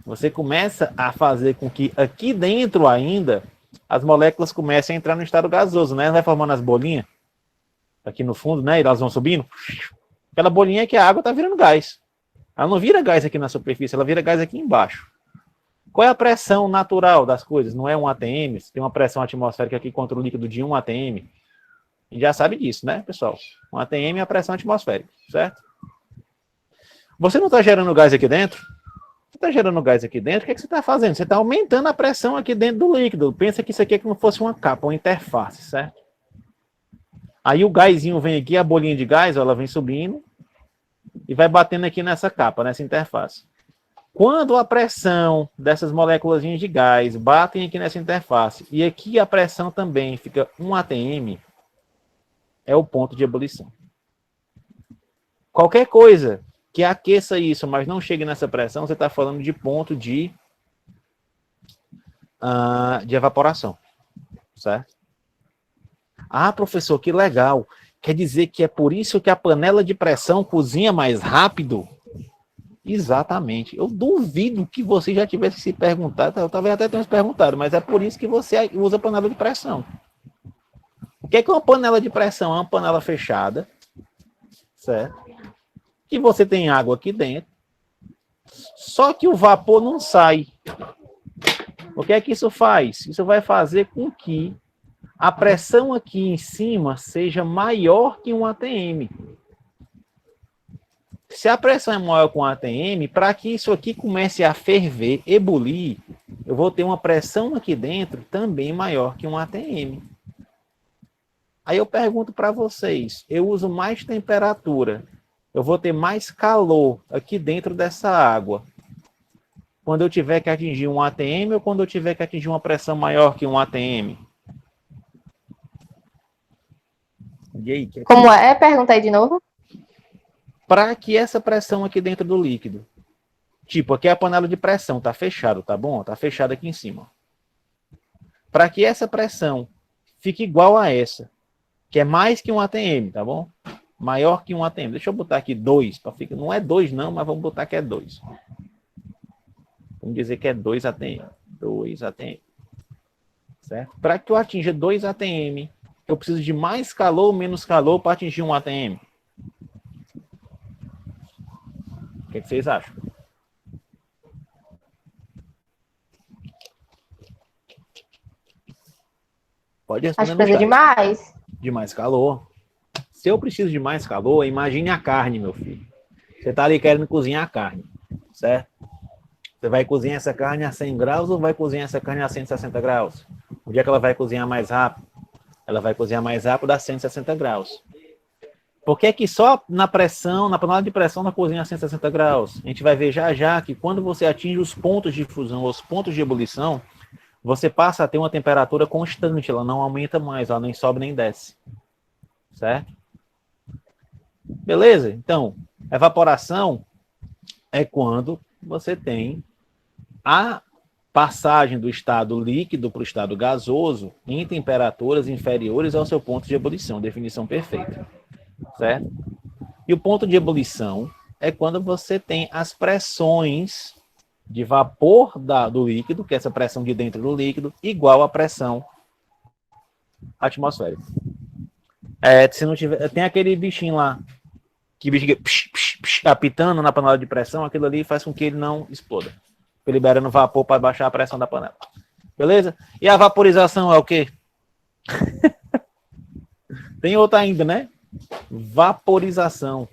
Você começa a fazer com que aqui dentro ainda as moléculas começam a entrar no estado gasoso, né? Vai formando as bolinhas aqui no fundo, né? E elas vão subindo. Aquela bolinha é que a água está virando gás. Ela não vira gás aqui na superfície, ela vira gás aqui embaixo. Qual é a pressão natural das coisas? Não é 1 atm, tem uma pressão atmosférica aqui contra o líquido de 1 atm. A gente já sabe disso, né, pessoal? 1 atm é a pressão atmosférica, certo? Você não está gerando gás aqui dentro? Você está gerando gás aqui dentro, o que, é que você está fazendo? Você está aumentando a pressão aqui dentro do líquido. Pensa que isso aqui é como se fosse uma capa, uma interface, certo? Aí o gásinho vem aqui, a bolinha de gás, ó, ela vem subindo e vai batendo aqui nessa capa, nessa interface. Quando a pressão dessas moléculas de gás batem aqui nessa interface e aqui a pressão também fica 1 atm, é o ponto de ebulição. Qualquer coisa que aqueça isso, mas não chegue nessa pressão, você está falando de ponto de evaporação, certo? Ah, professor, que legal. Quer dizer que é por isso que a panela de pressão cozinha mais rápido? Exatamente. Eu duvido que você já tivesse se perguntado, eu talvez até tenha se perguntado, mas é por isso que você usa panela de pressão. O que é uma panela de pressão? É uma panela fechada, certo? Que você tem água aqui dentro, só que o vapor não sai. O que é que isso faz? Isso vai fazer com que a pressão aqui em cima seja maior que 1 atm. Se a pressão é maior que 1 atm, para que isso aqui comece a ferver, ebulir, eu vou ter uma pressão aqui dentro também maior que 1 atm. Aí eu pergunto para vocês, eu uso mais temperatura, eu vou ter mais calor aqui dentro dessa água quando eu tiver que atingir 1 atm ou quando eu tiver que atingir uma pressão maior que 1 atm? E aí, Como é? Pergunta aí de novo. Para que essa pressão aqui dentro do líquido, tipo, aqui é a panela de pressão, tá fechado, tá bom? Tá fechado aqui em cima. Para que essa pressão fique igual a essa, que é mais que 1 atm, tá bom? Maior que 1 atm. Deixa eu botar aqui 2, para ficar. Não é 2 não, mas vamos botar que é 2. Vamos dizer que é 2 atm. 2 atm. Certo? Para que eu atinja 2 atm, eu preciso de mais calor ou menos calor para atingir 1 atm? O que vocês acham? Pode responder Acho que no precisa chat. de mais. De mais calor. Se eu preciso de mais calor, imagine a carne, meu filho. Você está ali querendo cozinhar a carne, certo? Você vai cozinhar essa carne a 100 graus ou vai cozinhar essa carne a 160 graus? O dia que ela vai cozinhar mais rápido? Ela vai cozinhar mais rápido a 160 graus. Por que é que só na pressão, na panela de pressão na cozinha a 160 graus? A gente vai ver já já que quando você atinge os pontos de fusão, os pontos de ebulição, você passa a ter uma temperatura constante, ela não aumenta mais, ela nem sobe nem desce. Certo? Beleza? Então, evaporação é quando você tem a passagem do estado líquido para o estado gasoso em temperaturas inferiores ao seu ponto de ebulição, definição perfeita. Certo? E o ponto de ebulição é quando você tem as pressões de vapor do líquido, que é essa pressão de dentro do líquido, igual à pressão atmosférica. Se não tiver, tem aquele bichinho lá, que bicho apitando na panela de pressão, aquilo ali faz com que ele não exploda. Ele liberando vapor para baixar a pressão da panela. Beleza? E a vaporização é o quê? Tem outra ainda, né? Vaporização.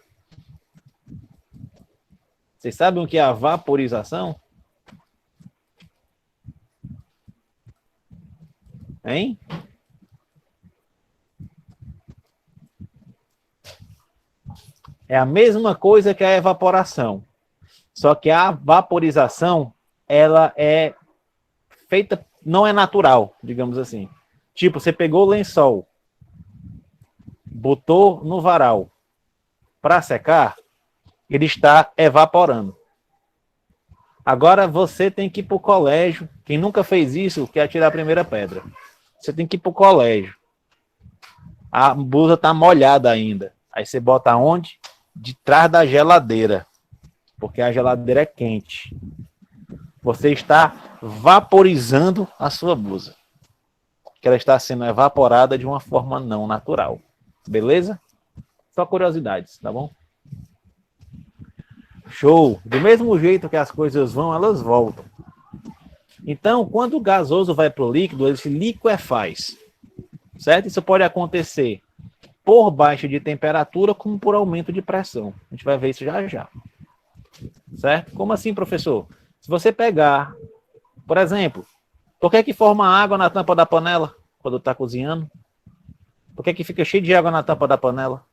Vocês sabem o que é a vaporização? Hein? É a mesma coisa que a evaporação. Só que a vaporização, ela é feita, não é natural, digamos assim. Tipo, você pegou o lençol, botou no varal para secar, ele está evaporando. Agora você tem que ir para o colégio. Quem nunca fez isso, quer tirar a primeira pedra. Você tem que ir para o colégio. A blusa está molhada ainda. Aí você bota onde? De trás da geladeira. Porque a geladeira é quente. Você está vaporizando a sua blusa. que ela está sendo evaporada de uma forma não natural. Beleza? Só curiosidades, tá bom? Show! Do mesmo jeito que as coisas vão, elas voltam. Então, quando o gasoso vai para o líquido, ele se liquefaz. Certo? Isso pode acontecer por baixa de temperatura, como por aumento de pressão. A gente vai ver isso já já. Certo? Como assim, professor? Se você pegar, por exemplo, por que forma água na tampa da panela quando está cozinhando? Por que fica cheio de água na tampa da panela?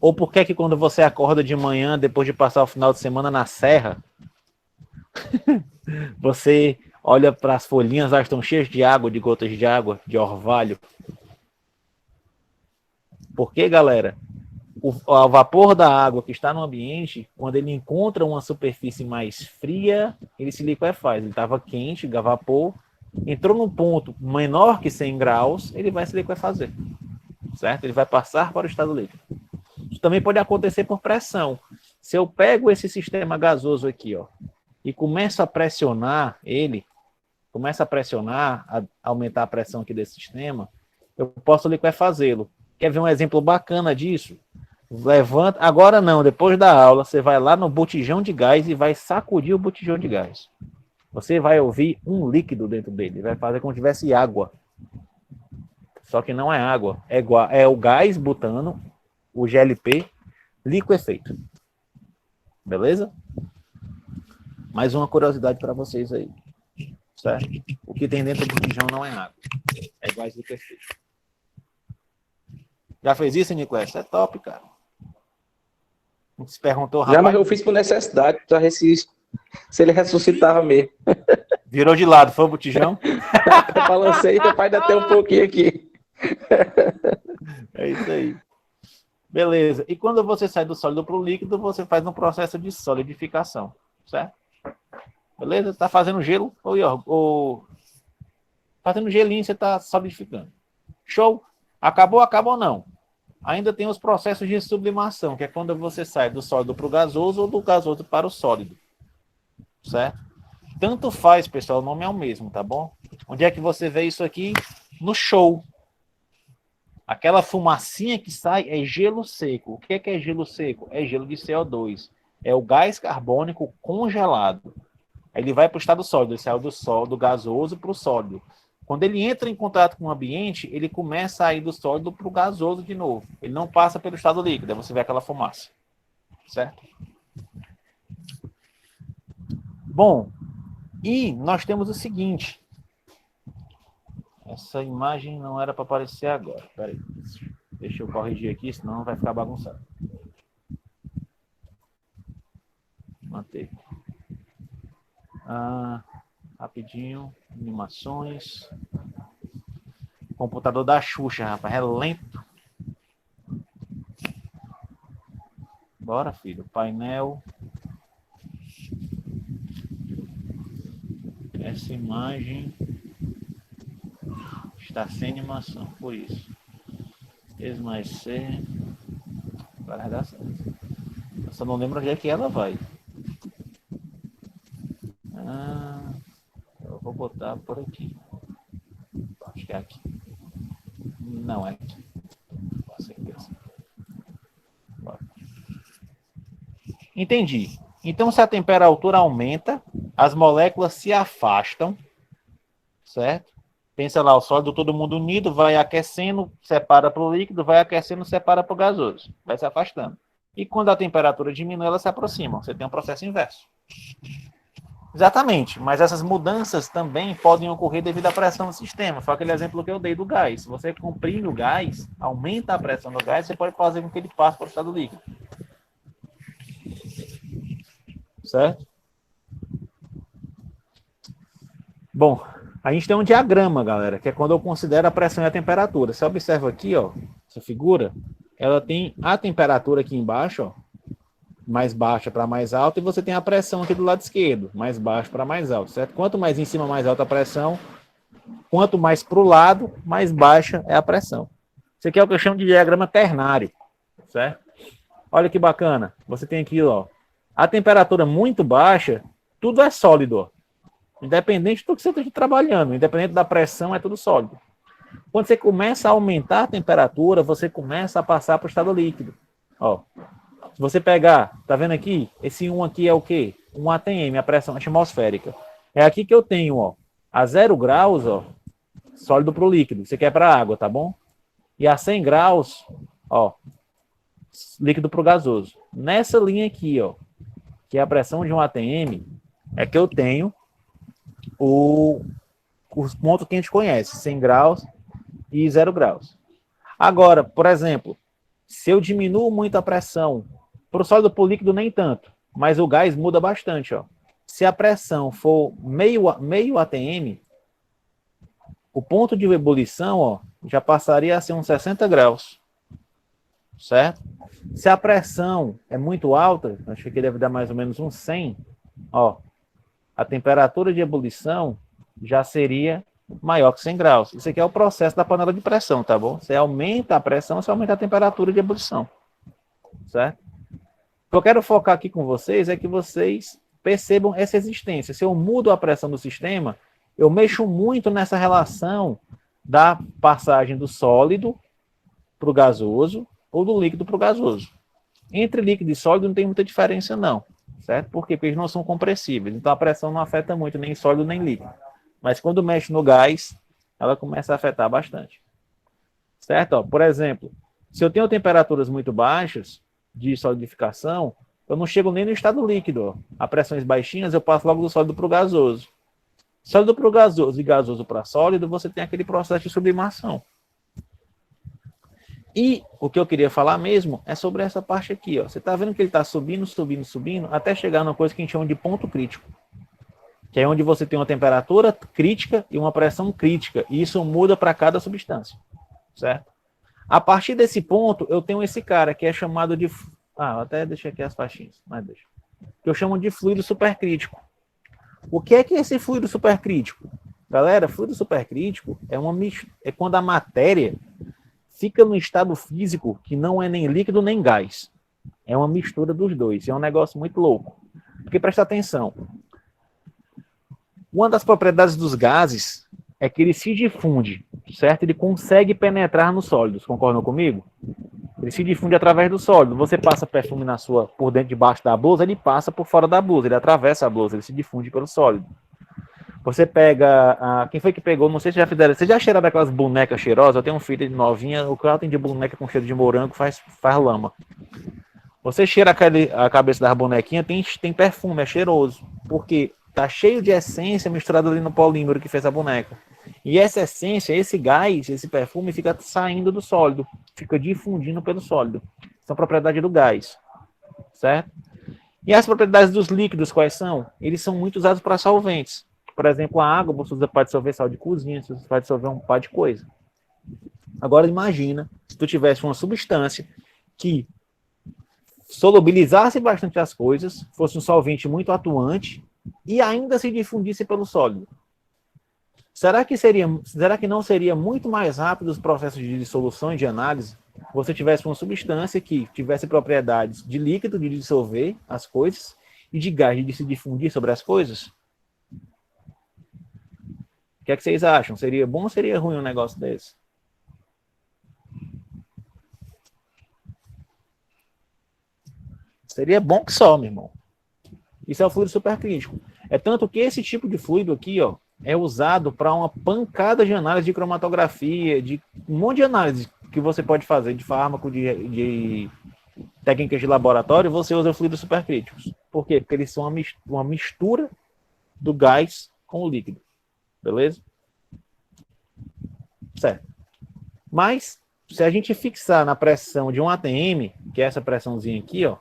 Ou por que quando você acorda de manhã, depois de passar o final de semana na serra, você olha para as folhinhas, elas estão cheias de água, de gotas de água, de orvalho? Porque, galera, o vapor da água que está no ambiente, quando ele encontra uma superfície mais fria, ele se liquefaz. Ele estava quente, vapor, entrou num ponto menor que 100 graus, ele vai se liquefazer. Certo? Ele vai passar para o estado líquido. Isso também pode acontecer por pressão. Se eu pego esse sistema gasoso aqui, ó, e começo a pressionar ele, aumentar a pressão aqui desse sistema, eu posso liquefazê-lo. Quer ver um exemplo bacana disso? Levanta, agora não, depois da aula, você vai lá no botijão de gás e vai sacudir o botijão de gás. Você vai ouvir um líquido dentro dele, vai fazer como se tivesse água. Só que não é água, é o gás butano, o GLP, liquefeito. Beleza? Mais uma curiosidade para vocês aí. Certo? O que tem dentro do botijão não é água, é gás liquefeito. Já fez isso, Nicolas? Isso é top, cara. Não se perguntou, rapaz? Já, mas eu fiz por necessidade, para ver se ele ressuscitava mesmo. Virou de lado, foi o botijão? Eu balancei, papai, ainda tem um pouquinho aqui. É isso aí. Beleza. E quando você sai do sólido para o líquido, você faz um processo de solidificação. Certo? Beleza? Está fazendo gelo ou fazendo gelinho, você está solidificando. Show? Acabou ou não? Ainda tem os processos de sublimação, que é quando você sai do sólido para o gasoso ou do gasoso para o sólido. Certo? Tanto faz, pessoal, o nome é o mesmo, tá bom? Onde é que você vê isso aqui? No show. Aquela fumacinha que sai é gelo seco. O que é gelo seco? É gelo de CO2. É o gás carbônico congelado. Ele vai para o estado sólido, ele sai do gasoso para o sólido. Quando ele entra em contato com o ambiente, ele começa a ir do sólido para o gasoso de novo. Ele não passa pelo estado líquido, aí você vê aquela fumaça. Certo? Bom, e nós temos o seguinte. Essa imagem não era para aparecer agora. Espera aí. Deixa eu corrigir aqui, senão vai ficar bagunçado. Manteve. Rapidinho. Animações. Computador da Xuxa, rapaz. É lento. Bora, filho. Painel. Essa imagem está sem animação, por isso. Esmaecer. Vai dar certo. Eu só não lembro onde é que ela vai. Eu vou botar por aqui. Acho que é aqui. Não é aqui. Com certeza. Bora. Entendi. Então, se a temperatura aumenta, as moléculas se afastam, certo? Pensa lá, o sólido todo mundo unido, vai aquecendo, separa para o líquido, vai aquecendo, separa para o gasoso. Vai se afastando. E quando a temperatura diminui, elas se aproximam. Você tem um processo inverso. Exatamente, mas essas mudanças também podem ocorrer devido à pressão do sistema. Foi aquele exemplo que eu dei do gás. Se você comprime o gás, aumenta a pressão do gás, você pode fazer com que ele passe para o estado líquido. Certo? Bom, a gente tem um diagrama, galera, que é quando eu considero a pressão e a temperatura. Você observa aqui, ó, essa figura, ela tem a temperatura aqui embaixo, ó, mais baixa para mais alta, e você tem a pressão aqui do lado esquerdo, mais baixo para mais alto, certo? Quanto mais em cima, mais alta a pressão, quanto mais para o lado, mais baixa é a pressão. Isso aqui é o que eu chamo de diagrama ternário, certo? Olha que bacana, você tem aqui, ó, a temperatura muito baixa, tudo é sólido, ó. Independente do que você esteja trabalhando, independente da pressão, é tudo sólido. Quando você começa a aumentar a temperatura, você começa a passar para o estado líquido. Ó, se você pegar, tá vendo aqui? Esse 1 aqui é o quê? Um ATM, a pressão atmosférica. É aqui que eu tenho, ó, a 0 graus, ó, sólido para o líquido. Isso aqui é para água, tá bom? E a 100 graus, ó, líquido para o gasoso. Nessa linha aqui, ó, que é a pressão de um ATM, é que eu tenho os pontos que a gente conhece, 100 graus e 0 graus. Agora, por exemplo, se eu diminuo muito a pressão, para o sólido para o líquido nem tanto, mas o gás muda bastante, ó. Se a pressão for meio ATM, o ponto de ebulição, ó, já passaria a ser uns 60 graus, certo? Se a pressão é muito alta, acho que aqui deve dar mais ou menos uns 100, ó, a temperatura de ebulição já seria maior que 100 graus. Isso aqui é o processo da panela de pressão, tá bom? Você aumenta a pressão, você aumenta a temperatura de ebulição, certo? O que eu quero focar aqui com vocês é que vocês percebam essa existência. Se eu mudo a pressão do sistema, eu mexo muito nessa relação da passagem do sólido para o gasoso ou do líquido para o gasoso. Entre líquido e sólido não tem muita diferença não, certo? Por quê? Porque eles não são compressíveis, então a pressão não afeta muito nem sólido nem líquido. Mas quando mexe no gás, ela começa a afetar bastante, certo? Ó, por exemplo, se eu tenho temperaturas muito baixas de solidificação, eu não chego nem no estado líquido. Ó. A pressões baixinhas, eu passo logo do sólido para o gasoso. Sólido para o gasoso e gasoso para sólido, você tem aquele processo de sublimação. E o que eu queria falar mesmo é sobre essa parte aqui. Ó. Você está vendo que ele está subindo, subindo, subindo, até chegar numa coisa que a gente chama de ponto crítico. Que é onde você tem uma temperatura crítica e uma pressão crítica. E isso muda para cada substância. Certo? A partir desse ponto, eu tenho esse cara que é chamado de... Ah, até deixei aqui as faixinhas, mas deixa. Que eu chamo de fluido supercrítico. O que é esse fluido supercrítico? Galera, fluido supercrítico é quando a matéria fica no estado físico que não é nem líquido nem gás. É uma mistura dos dois. É um negócio muito louco. Porque presta atenção. Uma das propriedades dos gases é que ele se difunde, certo? Ele consegue penetrar nos sólidos. Concordam comigo? Ele se difunde através do sólido. Você passa perfume por dentro, debaixo da blusa, ele passa por fora da blusa, ele atravessa a blusa, ele se difunde pelo sólido. Você pega... quem foi que pegou? Não sei se já fizeram. Você já cheiraram aquelas bonecas cheirosas? Eu tenho um filho de novinha, o que ela tem de boneca com cheiro de morango faz lama. Você cheira a cabeça das bonequinhas, tem perfume, é cheiroso. Porque tá cheio de essência misturada ali no polímero que fez a boneca. E essa essência, esse gás, esse perfume fica saindo do sólido, fica difundindo pelo sólido. São propriedades do gás, certo? E as propriedades dos líquidos, quais são? Eles são muito usados para solventes. Por exemplo, a água você usa para dissolver sal de cozinha, você usa para dissolver um par de coisa. Agora imagina se tu tivesse uma substância que solubilizasse bastante as coisas, fosse um solvente muito atuante e ainda se difundisse pelo sólido. Será que não seria muito mais rápido os processos de dissolução e de análise? Você tivesse uma substância que tivesse propriedades de líquido, de dissolver as coisas, e de gás, de se difundir sobre as coisas? O que é que vocês acham? Seria bom ou seria ruim um negócio desse? Seria bom que só, meu irmão. Isso é o fluido supercrítico. É tanto que esse tipo de fluido aqui, ó, é usado para uma pancada de análise de cromatografia, de um monte de análise que você pode fazer de fármaco, de técnicas de laboratório, você usa fluidos supercríticos. Por quê? Porque eles são uma mistura do gás com o líquido. Beleza? Certo. Mas, se a gente fixar na pressão de um ATM, que é essa pressãozinha aqui, ó,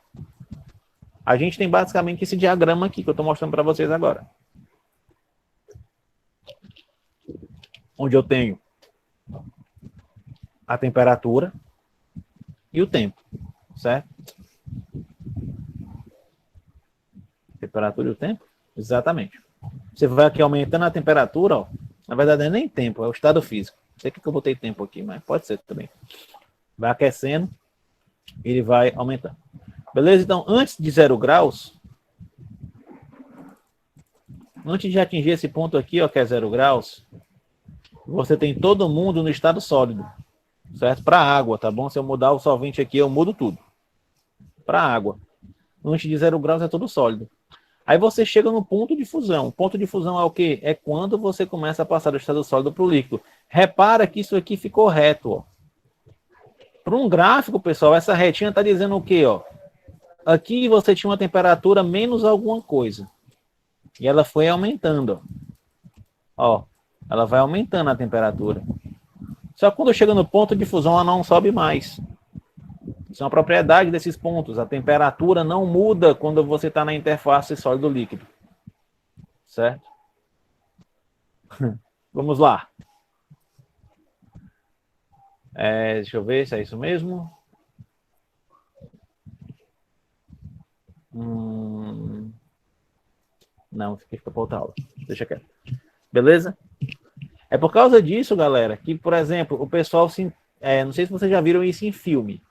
a gente tem basicamente esse diagrama aqui que eu estou mostrando para vocês agora. Onde eu tenho a temperatura e o tempo, certo? Temperatura e o tempo? Exatamente. Você vai aqui aumentando a temperatura, ó. Na verdade não é nem tempo, é o estado físico. Não sei que eu botei tempo aqui, mas pode ser também. Vai aquecendo, ele vai aumentando. Beleza? Então, antes de 0 graus, antes de atingir esse ponto aqui, ó, que é 0 graus, você tem todo mundo no estado sólido, certo? Para água, tá bom? Se eu mudar o solvente aqui, eu mudo tudo. Para água. Antes de 0 graus é tudo sólido. Aí você chega no ponto de fusão. O ponto de fusão é o quê? É quando você começa a passar do estado sólido para o líquido. Repara que isso aqui ficou reto, ó. Para um gráfico, pessoal, essa retinha está dizendo o quê, ó? Aqui você tinha uma temperatura menos alguma coisa. E ela foi aumentando, ó. Ela vai aumentando a temperatura. Só que quando chega no ponto de fusão, ela não sobe mais. Isso é uma propriedade desses pontos. A temperatura não muda quando você está na interface sólido-líquido. Certo? Vamos lá. Deixa eu ver se é isso mesmo. Não, isso aqui fica para outra aula. Deixa quieto. Beleza? É por causa disso, galera, que, por exemplo, o pessoal não sei se vocês já viram isso em filme,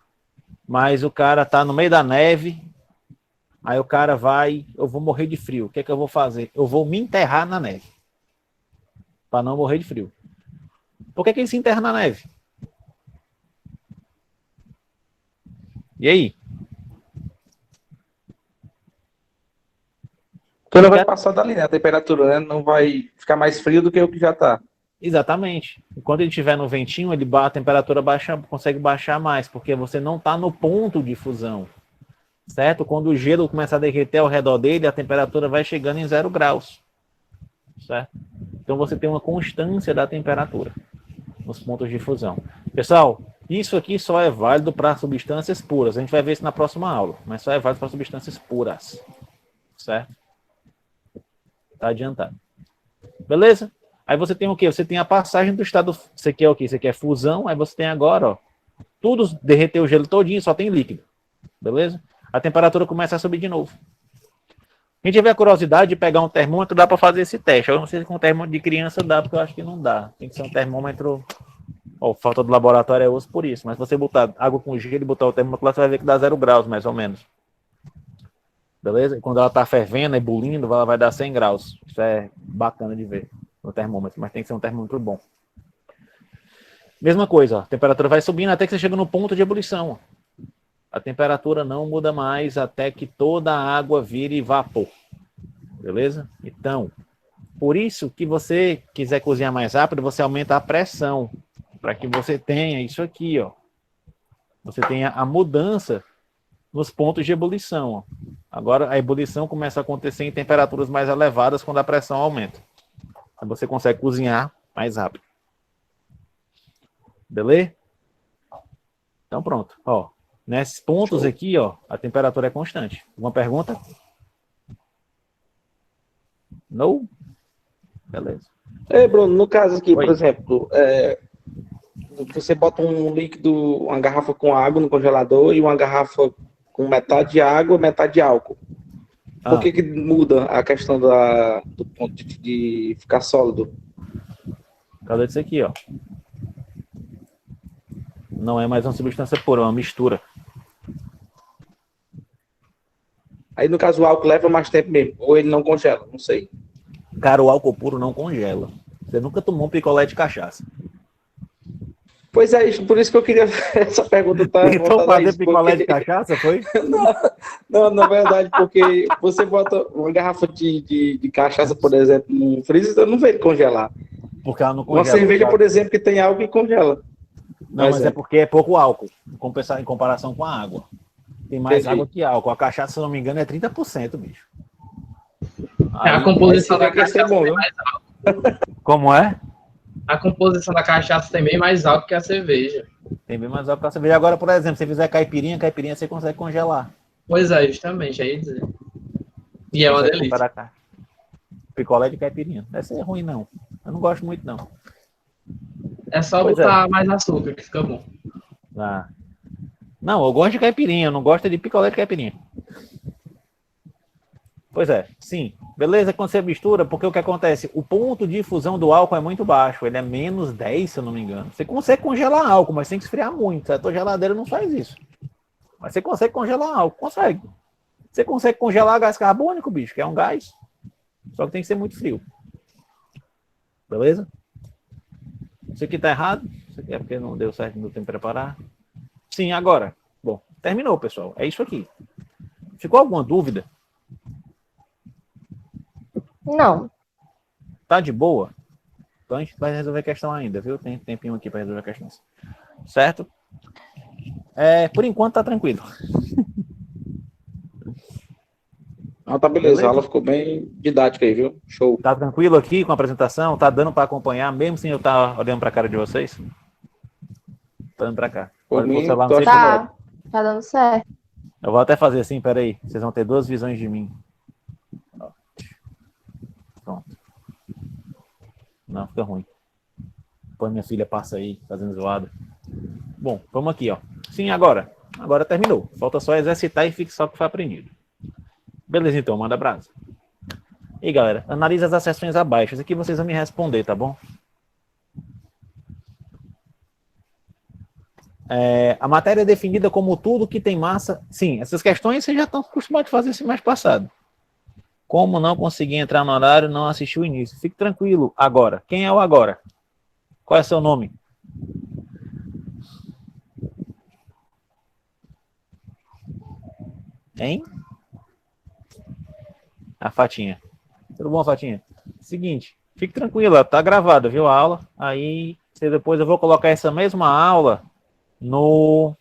mas o cara tá no meio da neve, aí o cara vai, eu vou morrer de frio. O que é que eu vou fazer? Eu vou me enterrar na neve, para não morrer de frio. Por que ele se enterra na neve? E aí? Porque não vai passar dali, né? A temperatura, né? Não vai ficar mais frio do que o que já tá. Exatamente. Quando ele estiver no ventinho, a temperatura consegue baixar mais, porque você não está no ponto de fusão. Certo? Quando o gelo começa a derreter ao redor dele, a temperatura vai chegando em 0 graus. Certo? Então você tem uma constância da temperatura nos pontos de fusão. Pessoal, isso aqui só é válido para substâncias puras. A gente vai ver isso na próxima aula, mas só é válido para substâncias puras. Certo? Tá adiantado. Beleza? Aí você tem o quê? Você tem a passagem do estado... Você quer o quê? Você quer fusão, aí você tem agora, ó, tudo derreteu o gelo todinho, só tem líquido. Beleza? A temperatura começa a subir de novo. Quem tiver a curiosidade de pegar um termômetro, dá para fazer esse teste. Eu não sei se com termômetro de criança dá, porque eu acho que não dá. Tem que ser um termômetro... Ó, falta do laboratório é osso por isso. Mas se você botar água com gelo e botar o termômetro lá, você vai ver que dá 0 graus, mais ou menos. Beleza? E quando ela tá fervendo, ebulindo, ela vai dar 100 graus. Isso é bacana de ver no termômetro, mas tem que ser um termômetro bom. Mesma coisa, ó, a temperatura vai subindo até que você chega no ponto de ebulição. Ó. A temperatura não muda mais até que toda a água vire vapor. Beleza? Então, por isso que você quiser cozinhar mais rápido, você aumenta a pressão, para que você tenha isso aqui, ó. Você tenha a mudança nos pontos de ebulição. Ó. Agora, a ebulição começa a acontecer em temperaturas mais elevadas quando a pressão aumenta. Aí você consegue cozinhar mais rápido. Beleza? Então, pronto. Ó, nesses pontos aqui, ó, a temperatura é constante. Alguma pergunta? Não? Beleza. Bruno, no caso aqui, Oi. por exemplo, você bota um líquido, uma garrafa com água no congelador e uma garrafa com metade água, metade álcool. Por que muda a questão do ponto de ficar sólido? Cadê isso aqui, ó? Não é mais uma substância pura, é uma mistura. Aí, no caso, o álcool leva mais tempo mesmo, ou ele não congela, não sei. Cara, o álcool puro não congela. Você nunca tomou um picolé de cachaça. Pois é, por isso que eu queria essa pergunta. Tá então, fazer picolé de cachaça, foi? Não, na verdade, porque você bota uma garrafa de cachaça, por exemplo, no freezer, não vê ele congelar. Porque ela não congela. Uma cerveja, por exemplo, que tem álcool e congela. Não, mas é porque é pouco álcool, em comparação com a água. Tem mais água que álcool. A cachaça, se eu não me engano, é 30%, bicho. Aí, a composição da cachaça bom, tem mais álcool. Como é? A composição da cachaça tem bem mais álcool que a cerveja. Tem bem mais álcool que a cerveja. Agora, por exemplo, se você fizer caipirinha você consegue congelar. Pois é, justamente, aí dizer. E é uma delícia. Picolé de caipirinha. Deve ser ruim, não. Eu não gosto muito, não. É só botar mais açúcar, que fica bom. Ah. Não, eu gosto de caipirinha, eu não gosto de picolé de caipirinha. Pois é, sim. Beleza, quando você mistura, porque o que acontece? O ponto de fusão do álcool é muito baixo, ele é menos 10, se eu não me engano. Você consegue congelar álcool, mas tem que esfriar muito. A tua geladeira não faz isso. Mas você consegue congelar álcool, consegue. Você consegue congelar gás carbônico, bicho, que é um gás. Só que tem que ser muito frio. Beleza? Isso aqui tá errado? Isso aqui é porque não deu certo no tempo de preparar? Sim, agora. Bom, terminou, pessoal. É isso aqui. Ficou alguma dúvida? Não. Tá de boa? Então a gente vai resolver a questão ainda, viu? Tem tempinho aqui para resolver a questão. Certo? Por enquanto tá tranquilo. Ah, tá, beleza. A aula ficou bem didática aí, viu? Show. Tá tranquilo aqui com a apresentação? Tá dando para acompanhar, mesmo sem eu estar olhando para a cara de vocês? Tá dando para cá. Por Pode pôr o mim, celular, tô não sei achando como. Tá dando certo. Eu vou até fazer assim, peraí. Vocês vão ter duas visões de mim. Ó. Pronto. Não, fica ruim. Depois minha filha passa aí, fazendo zoada. Bom, vamos aqui, ó. Sim, agora. Agora terminou. Falta só exercitar e fixar o que foi aprendido. Beleza, então, manda brasa. E aí, galera, analisa as acessões abaixo. Isso aqui vocês vão me responder, tá bom? A matéria é definida como tudo que tem massa. Sim, essas questões vocês já estão acostumados a fazer esse mês passado. Como não consegui entrar no horário, não assisti o início. Fique tranquilo. Agora. Quem é o agora? Qual é seu nome? Hein? A Fatinha. Tudo bom, Fatinha? Seguinte, fique tranquila, tá gravada, viu, a aula? Aí, depois eu vou colocar essa mesma aula no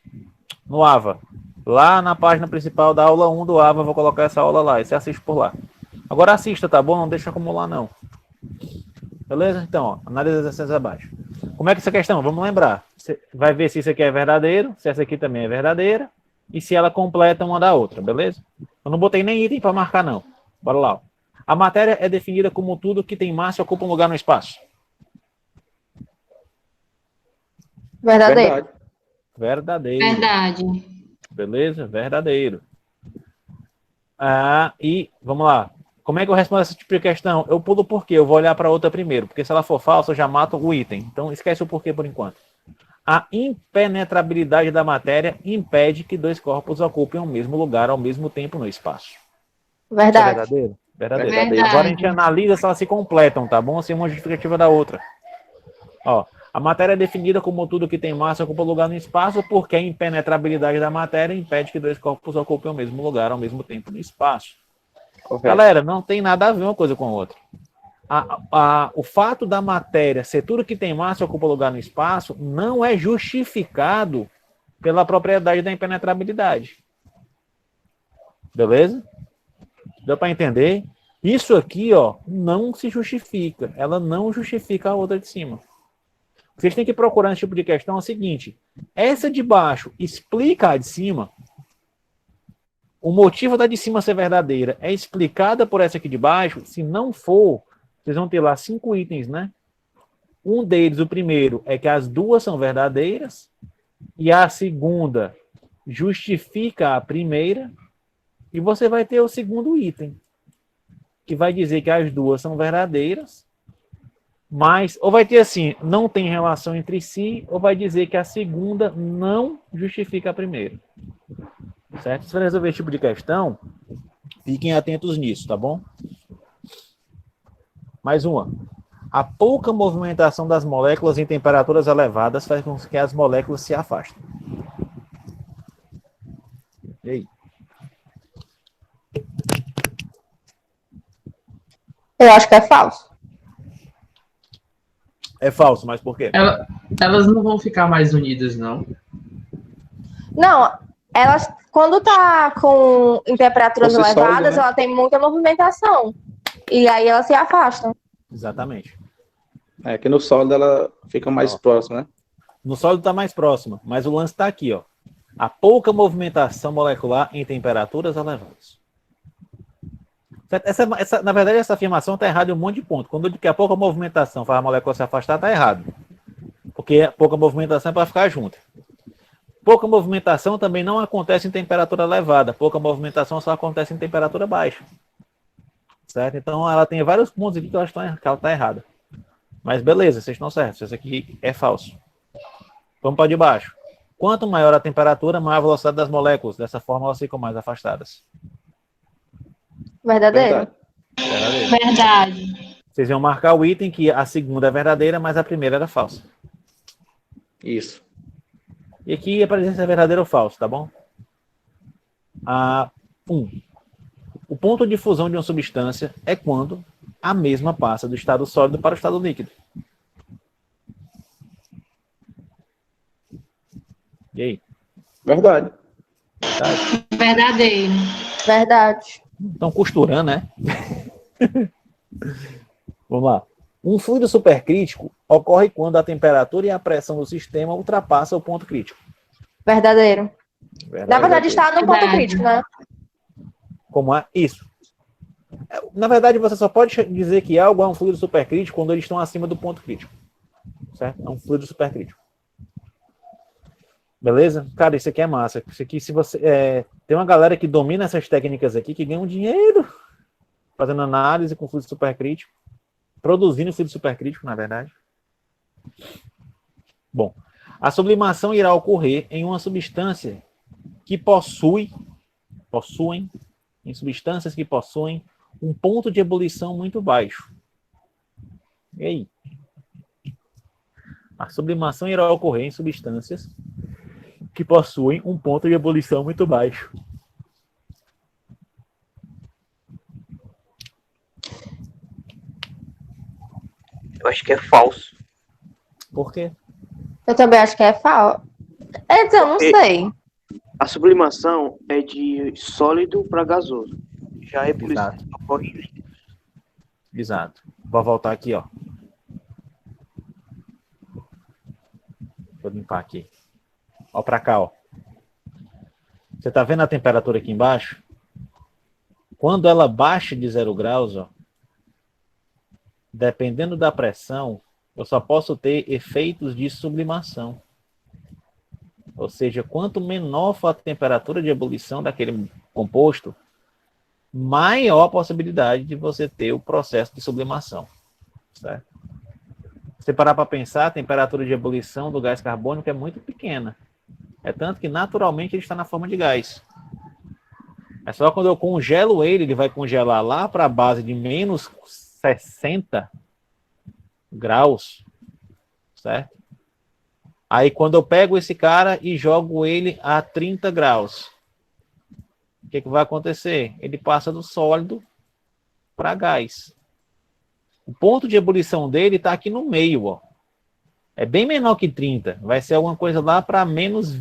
AVA. Lá na página principal da aula 1 do AVA, eu vou colocar essa aula lá, e você assiste por lá. Agora assista, tá bom? Não deixa acumular, não. Beleza? Então, ó, analisa as acessões abaixo. Como é que é essa questão? Vamos lembrar. Você vai ver se isso aqui é verdadeiro, se essa aqui também é verdadeira, e se ela completa uma da outra, beleza? Eu não botei nem item para marcar, não. Bora lá. Ó. A matéria é definida como tudo que tem massa e ocupa um lugar no espaço. Verdadeiro. Verdadeiro. Verdade. Beleza? Verdadeiro. E vamos lá. Como é que eu respondo esse tipo de questão? Eu pulo o porquê, eu vou olhar para outra primeiro, porque se ela for falsa, eu já mato o item. Então, esquece o porquê por enquanto. A impenetrabilidade da matéria impede que dois corpos ocupem o mesmo lugar ao mesmo tempo no espaço. Verdade. Isso é verdadeiro? Verdadeiro. Verdade. Agora a gente analisa se elas se completam, tá bom? Se uma justificativa da outra. Ó, a matéria é definida como tudo que tem massa ocupa lugar no espaço porque a impenetrabilidade da matéria impede que dois corpos ocupem o mesmo lugar ao mesmo tempo no espaço. Correto. Galera, não tem nada a ver uma coisa com a outra. O fato da matéria ser tudo que tem massa e ocupa lugar no espaço não é justificado pela propriedade da impenetrabilidade. Beleza? Deu para entender? Isso aqui, ó, não se justifica. Ela não justifica a outra de cima. Vocês têm que procurar esse tipo de questão é o seguinte. Essa de baixo explica a de cima. O motivo da de cima ser verdadeira é explicada por essa aqui de baixo. Se não for, vocês vão ter lá 5 itens, né? Um deles, o primeiro, é que as duas são verdadeiras. E a segunda justifica a primeira. E você vai ter o segundo item, que vai dizer que as duas são verdadeiras. Mas, ou vai ter assim, não tem relação entre si, ou vai dizer que a segunda não justifica a primeira. Certo? Se for resolver esse tipo de questão, fiquem atentos nisso, tá bom? Mais uma. A pouca movimentação das moléculas em temperaturas elevadas faz com que as moléculas se afastem. E aí? Eu acho que é falso. É falso, mas por quê? Elas não vão ficar mais unidas, não. Não, elas, quando tá em temperaturas Fosse elevadas, sólido, né? ela tem muita movimentação. E aí elas se afastam. Exatamente. É que no sólido ela fica mais próxima, né? No sólido está mais próximo, mas o lance está aqui, ó. A pouca movimentação molecular em temperaturas elevadas. Na verdade, essa afirmação está errada em um monte de ponto. Quando eu digo que a pouca movimentação faz a molécula se afastar, está errado. Porque a pouca movimentação é para ficar junto. Pouca movimentação também não acontece em temperatura elevada. Pouca movimentação só acontece em temperatura baixa. Certo? Então, ela tem vários pontos aqui que ela está errada. Mas beleza, vocês estão certos. Isso aqui é falso. Vamos para de baixo. Quanto maior a temperatura, maior a velocidade das moléculas. Dessa forma, elas ficam mais afastadas. Verdadeiro. Verdade. Verdadeiro. Verdade. Vocês iam marcar o item que a segunda é verdadeira, mas a primeira era falsa. Isso. E aqui aparece se é verdadeiro ou falso, tá bom? 1. O ponto de fusão de uma substância é quando a mesma passa do estado sólido para o estado líquido. E aí? Verdade. Tá? Verdadeiro. Verdade. Estão costurando, né? Vamos lá. Um fluido supercrítico ocorre quando a temperatura e a pressão do sistema ultrapassam o ponto crítico. Verdadeiro. Na verdade, está no ponto Verdade. crítico, né? Como é? Isso. Na verdade, você só pode dizer que algo é um fluido supercrítico quando eles estão acima do ponto crítico. Certo? É um fluido supercrítico. Beleza? Cara, isso aqui é massa. Isso aqui, se você... tem uma galera que domina essas técnicas aqui que ganha um dinheiro fazendo análise com fluido supercrítico. Produzindo fluido supercrítico, na verdade. Bom, a sublimação irá ocorrer em uma substância que possuem, em substâncias que possuem um ponto de ebulição muito baixo. E aí? A sublimação irá ocorrer em substâncias que possuem um ponto de ebulição muito baixo. Eu acho que é falso. Por quê? Eu também acho que é falso. Eu não sei. A sublimação é de sólido para gasoso. Já a ebulição Exato. ocorre em líquido. Exato. Vou voltar aqui, ó. Vou limpar aqui. Ó pra cá, ó. Você tá vendo a temperatura aqui embaixo? Quando ela baixa de 0 graus, ó, dependendo da pressão, eu só posso ter efeitos de sublimação. Ou seja, quanto menor for a temperatura de ebulição daquele composto, maior a possibilidade de você ter o processo de sublimação. Certo? Se você parar para pensar, a temperatura de ebulição do gás carbônico é muito pequena. É tanto que naturalmente ele está na forma de gás. É só quando eu congelo ele vai congelar lá para a base de menos 60 graus, certo? Aí quando eu pego esse cara e jogo ele a 30 graus, o que vai acontecer? Ele passa do sólido para gás. O ponto de ebulição dele está aqui no meio, ó. É bem menor que 30. Vai ser alguma coisa lá para menos,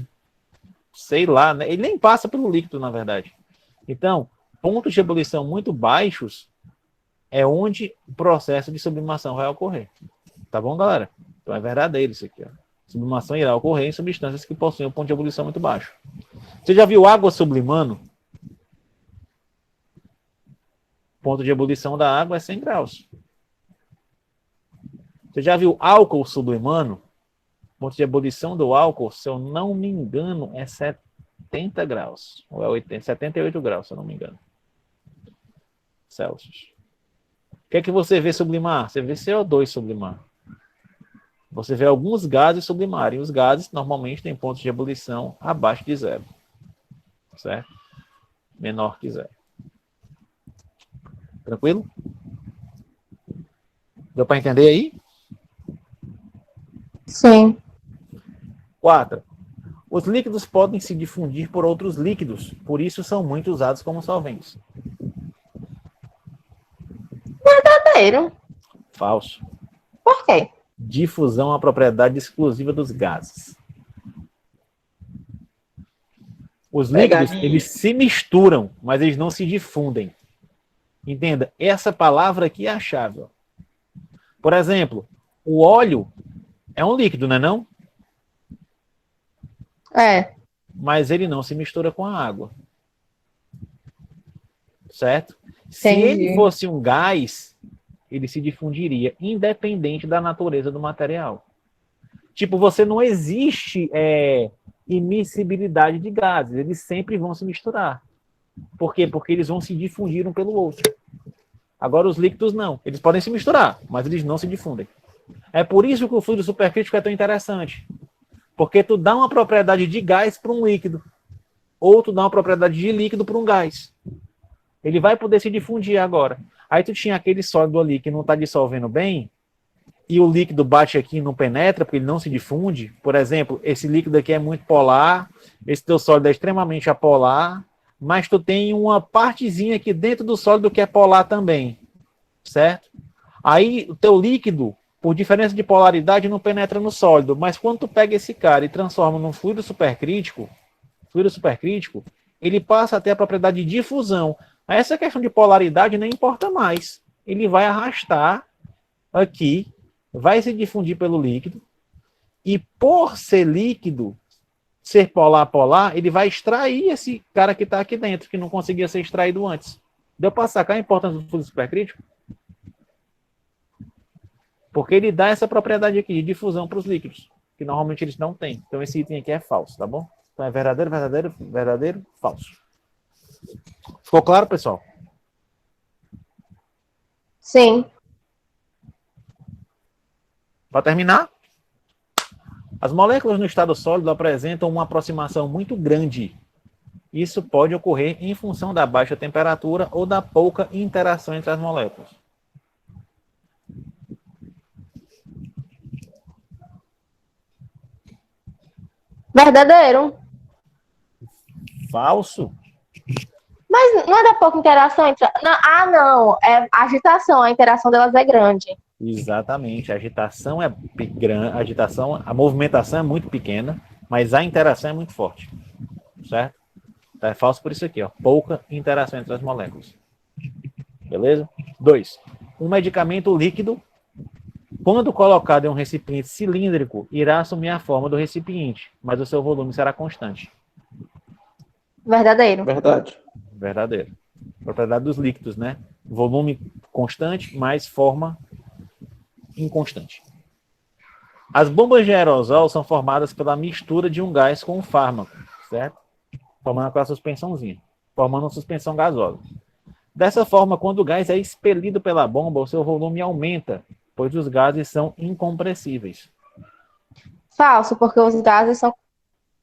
sei lá, né? Ele nem passa pelo líquido, na verdade. Então, pontos de ebulição muito baixos é onde o processo de sublimação vai ocorrer. Tá bom, galera? Então é verdadeiro isso aqui, ó. Sublimação irá ocorrer em substâncias que possuem um ponto de ebulição muito baixo. Você já viu água sublimando? O ponto de ebulição da água é 100 graus. Você já viu álcool sublimando? O ponto de ebulição do álcool, se eu não me engano, é 70 graus. Ou é 80, 78 graus, se eu não me engano. Celsius. O que é que você vê sublimar? Você vê CO2 sublimar. Você vê alguns gases sublimarem. Os gases normalmente têm pontos de ebulição abaixo de 0. Certo? Menor que 0. Tranquilo? Deu para entender aí? Sim. 4. Os líquidos podem se difundir por outros líquidos, por isso são muito usados como solventes. Verdadeiro. Falso. Por quê? Difusão é uma propriedade exclusiva dos gases. Os líquidos, eles se misturam, mas eles não se difundem. Entenda, essa palavra aqui é a chave. Ó. Por exemplo, o óleo é um líquido, não é não? É. Mas ele não se mistura com a água. Certo? Se Entendi. ele fosse um gás, ele se difundiria, independente da natureza do material. Tipo, você não existe immiscibilidade de gases, eles sempre vão se misturar. Por quê? Porque eles vão se difundir um pelo outro. Agora, os líquidos não. Eles podem se misturar, mas eles não se difundem. É por isso que o fluido supercrítico é tão interessante. Porque tu dá uma propriedade de gás para um líquido, ou tu dá uma propriedade de líquido para um gás. Ele vai poder se difundir agora. Aí tu tinha aquele sólido ali que não está dissolvendo bem, e o líquido bate aqui e não penetra, porque ele não se difunde. Por exemplo, esse líquido aqui é muito polar, esse teu sólido é extremamente apolar, mas tu tem uma partezinha aqui dentro do sólido que é polar também, certo? Aí o teu líquido, por diferença de polaridade, não penetra no sólido, mas quando tu pega esse cara e transforma num fluido supercrítico, ele passa a ter a propriedade de difusão. Aí essa questão de polaridade nem importa mais. Ele vai arrastar aqui, vai se difundir pelo líquido, e por ser líquido, ser polar, ele vai extrair esse cara que está aqui dentro, que não conseguia ser extraído antes. Deu para sacar a importância do fluido supercrítico? Porque ele dá essa propriedade aqui de difusão para os líquidos, que normalmente eles não têm. Então esse item aqui é falso, tá bom? Então é verdadeiro, falso. Ficou claro, pessoal? Sim. Para terminar, as moléculas no estado sólido apresentam uma aproximação muito grande. Isso pode ocorrer em função da baixa temperatura ou da pouca interação entre as moléculas. Verdadeiro. Falso? Mas não é da pouca interação entre. Não, não. É agitação. A interação delas é grande. Exatamente. A agitação é grande, a movimentação é muito pequena, mas a interação é muito forte. Certo? Então é falso por isso aqui, ó. Pouca interação entre as moléculas. Beleza? 2. Um medicamento líquido, quando colocado em um recipiente cilíndrico, irá assumir a forma do recipiente, mas o seu volume será constante. Verdadeiro. Verdade. Verdadeiro. Propriedade dos líquidos, né? Volume constante, mais forma inconstante. As bombas de aerosol são formadas pela mistura de um gás com um fármaco, certo? Formando aquela suspensãozinha, formando uma suspensão gasosa. Dessa forma, quando o gás é expelido pela bomba, o seu volume aumenta, pois os gases são incompressíveis. Falso, porque os gases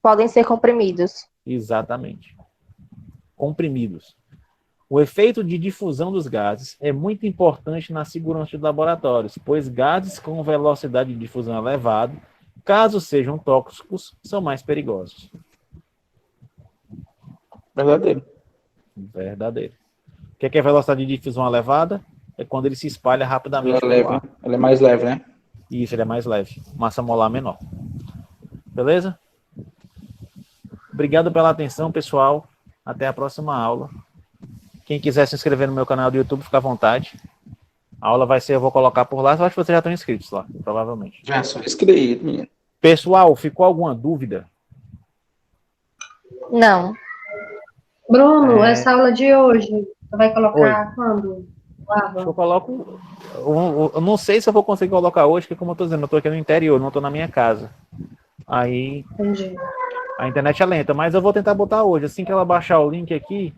podem ser comprimidos. Exatamente. Comprimidos. O efeito de difusão dos gases é muito importante na segurança de laboratórios, pois gases com velocidade de difusão elevada, caso sejam tóxicos, são mais perigosos. Verdadeiro. Verdadeiro. O que é velocidade de difusão elevada? É quando ele se espalha rapidamente Ela é pelo leve, ar. né? Ela é mais leve, né? Isso, ele é mais leve. Massa molar menor. Beleza? Obrigado pela atenção, pessoal. Até a próxima aula. Quem quiser se inscrever no meu canal do YouTube, fica à vontade. A aula vai ser, eu vou colocar por lá. Eu acho que vocês já estão inscritos lá, provavelmente. Já só escrevi, menino. Pessoal, ficou alguma dúvida? Não. Bruno, essa aula de hoje, você vai colocar quando? Eu coloco. Eu não sei se eu vou conseguir colocar hoje, porque como eu estou dizendo, eu estou aqui no interior, não estou na minha casa. Aí Entendi. a internet é lenta, mas eu vou tentar botar hoje. Assim que ela baixar o link aqui,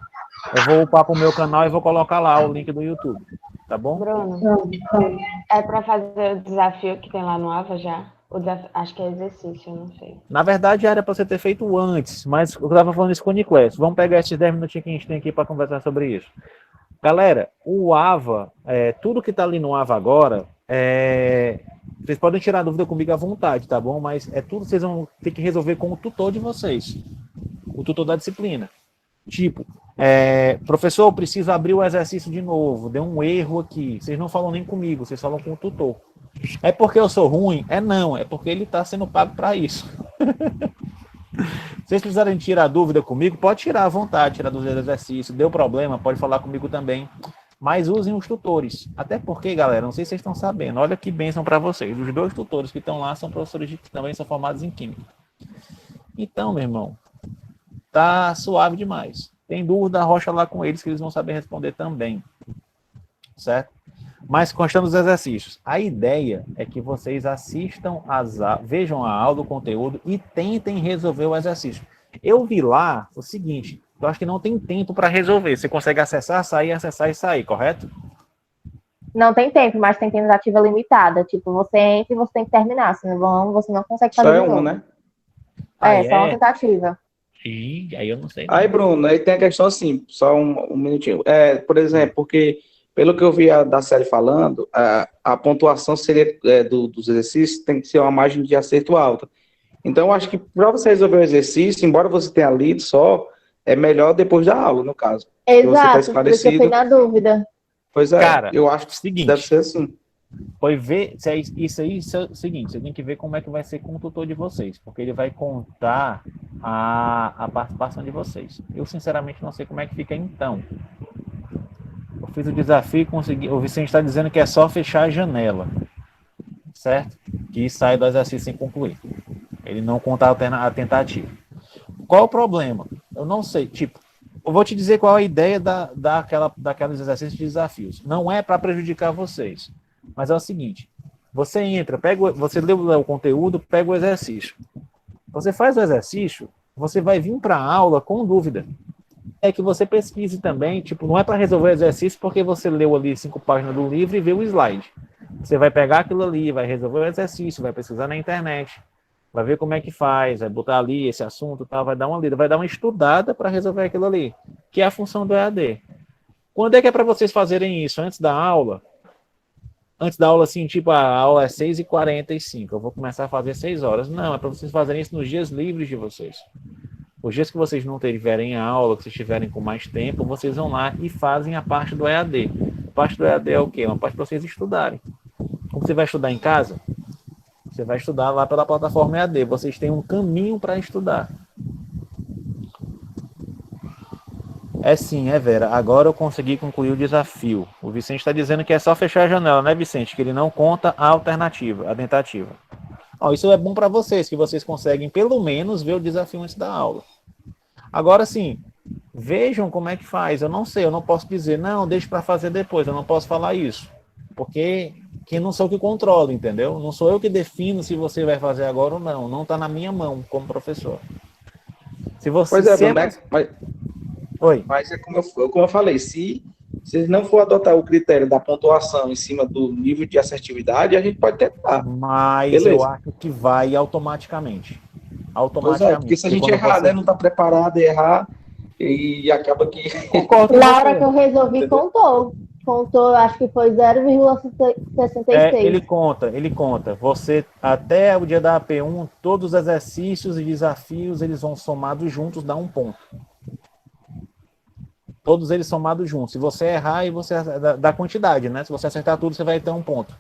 eu vou upar para o meu canal e vou colocar lá o link do YouTube. Tá bom? Bruno, Então, é para fazer o desafio que tem lá no AVA já? O desafio, acho que é exercício, eu não sei. Na verdade, era para você ter feito antes, mas eu estava falando isso com o Niclés. Vamos pegar esses 10 minutinhos que a gente tem aqui para conversar sobre isso. Galera, o AVA, tudo que está ali no AVA agora, vocês podem tirar dúvida comigo à vontade, tá bom? Mas é tudo que vocês vão ter que resolver com o tutor de vocês, o tutor da disciplina. Tipo, professor, eu preciso abrir o exercício de novo, deu um erro aqui. Vocês não falam nem comigo, vocês falam com o tutor. É porque eu sou ruim? Não, é porque ele está sendo pago para isso. Se vocês precisarem tirar dúvida comigo, pode tirar à vontade, tirar dúvida do exercício. Deu problema, pode falar comigo também. Mas usem os tutores. Até porque, galera, não sei se vocês estão sabendo, olha que bênção para vocês. Os 2 tutores que estão lá são professores que também são formados em Química. Então, meu irmão, tá suave demais. Tem dúvida, rocha lá com eles que eles vão saber responder também. Certo? Mas constando os exercícios. A ideia é que vocês assistam, vejam a aula, o conteúdo e tentem resolver o exercício. Eu vi lá o seguinte, eu acho que não tem tempo para resolver. Você consegue acessar e sair, correto? Não tem tempo, mas tem tentativa limitada. Tipo, você entra e você tem que terminar, senão você não consegue fazer Só é de uma, novo. né? Só uma tentativa. Ih, aí eu não sei. Aí, Bruno, aí tem a questão assim, só um minutinho. Por exemplo, porque Pelo que eu vi da série falando, a pontuação seria dos exercícios tem que ser uma margem de acerto alta. Então, eu acho que para você resolver o exercício, embora você tenha lido só, é melhor depois da aula, no caso. Porque você está Exato, por isso eu fiquei esclarecido. na dúvida. Pois é, Cara, eu acho que seguinte. deve ser assim. Foi ver se é isso aí, isso é o seguinte, você tem que ver como é que vai ser com o tutor de vocês, porque ele vai contar a participação de vocês. Eu, sinceramente, não sei como é que fica então. Eu fiz o desafio e consegui. O Vicente está dizendo que é só fechar a janela, certo? Que sai do exercício sem concluir. Ele não conta a tentativa. Qual o problema? Eu não sei. Tipo, eu vou te dizer qual é a ideia daqueles exercícios de desafios. Não é para prejudicar vocês, mas é o seguinte: você entra, você lê o conteúdo, pega o exercício. Você faz o exercício, você vai vir para a aula com dúvida. É que você pesquise também, tipo, não é para resolver o exercício porque você leu ali 5 páginas do livro e vê o slide. Você vai pegar aquilo ali, vai resolver o exercício, vai pesquisar na internet, vai ver como é que faz, vai botar ali esse assunto, tal, vai dar uma lida, vai dar uma estudada para resolver aquilo ali, que é a função do EAD. Quando é que é para vocês fazerem isso? Antes da aula? Antes da aula, assim, tipo, a aula é 6h45, eu vou começar a fazer 6 horas. Não, é para vocês fazerem isso nos dias livres de vocês. Os dias que vocês não tiverem aula, que vocês estiverem com mais tempo, vocês vão lá e fazem a parte do EAD. A parte do EAD é o quê? Uma parte para vocês estudarem. Como você vai estudar em casa? Você vai estudar lá pela plataforma EAD. Vocês têm um caminho para estudar. É sim, Vera. Agora eu consegui concluir o desafio. O Vicente está dizendo que é só fechar a janela, né, Vicente? Que ele não conta a alternativa, a tentativa. Isso é bom para vocês, que vocês conseguem pelo menos ver o desafio antes da aula. Agora sim, vejam como é que faz. Eu não sei, eu não posso dizer, não, deixa para fazer depois, eu não posso falar isso. Porque quem não sou eu que controlo, entendeu? Não sou eu que defino se você vai fazer agora ou não. Não está na minha mão como professor. Se você Pois é, sempre... Oi. Mas é como eu falei, se não for adotar o critério da pontuação em cima do nível de assertividade, a gente pode tentar. Mas beleza. Eu acho que vai automaticamente. Pois é, porque se a gente errar, né, não está preparado a errar, e acaba que... Concordo. Na hora que eu resolvi, contou, acho que foi 0,66. Ele conta. Você, até o dia da AP1, todos os exercícios e desafios, eles vão somados juntos, dá 1 ponto. Todos eles somados juntos. Se você errar, e você da quantidade, né? Se você acertar tudo, você vai ter 1 ponto.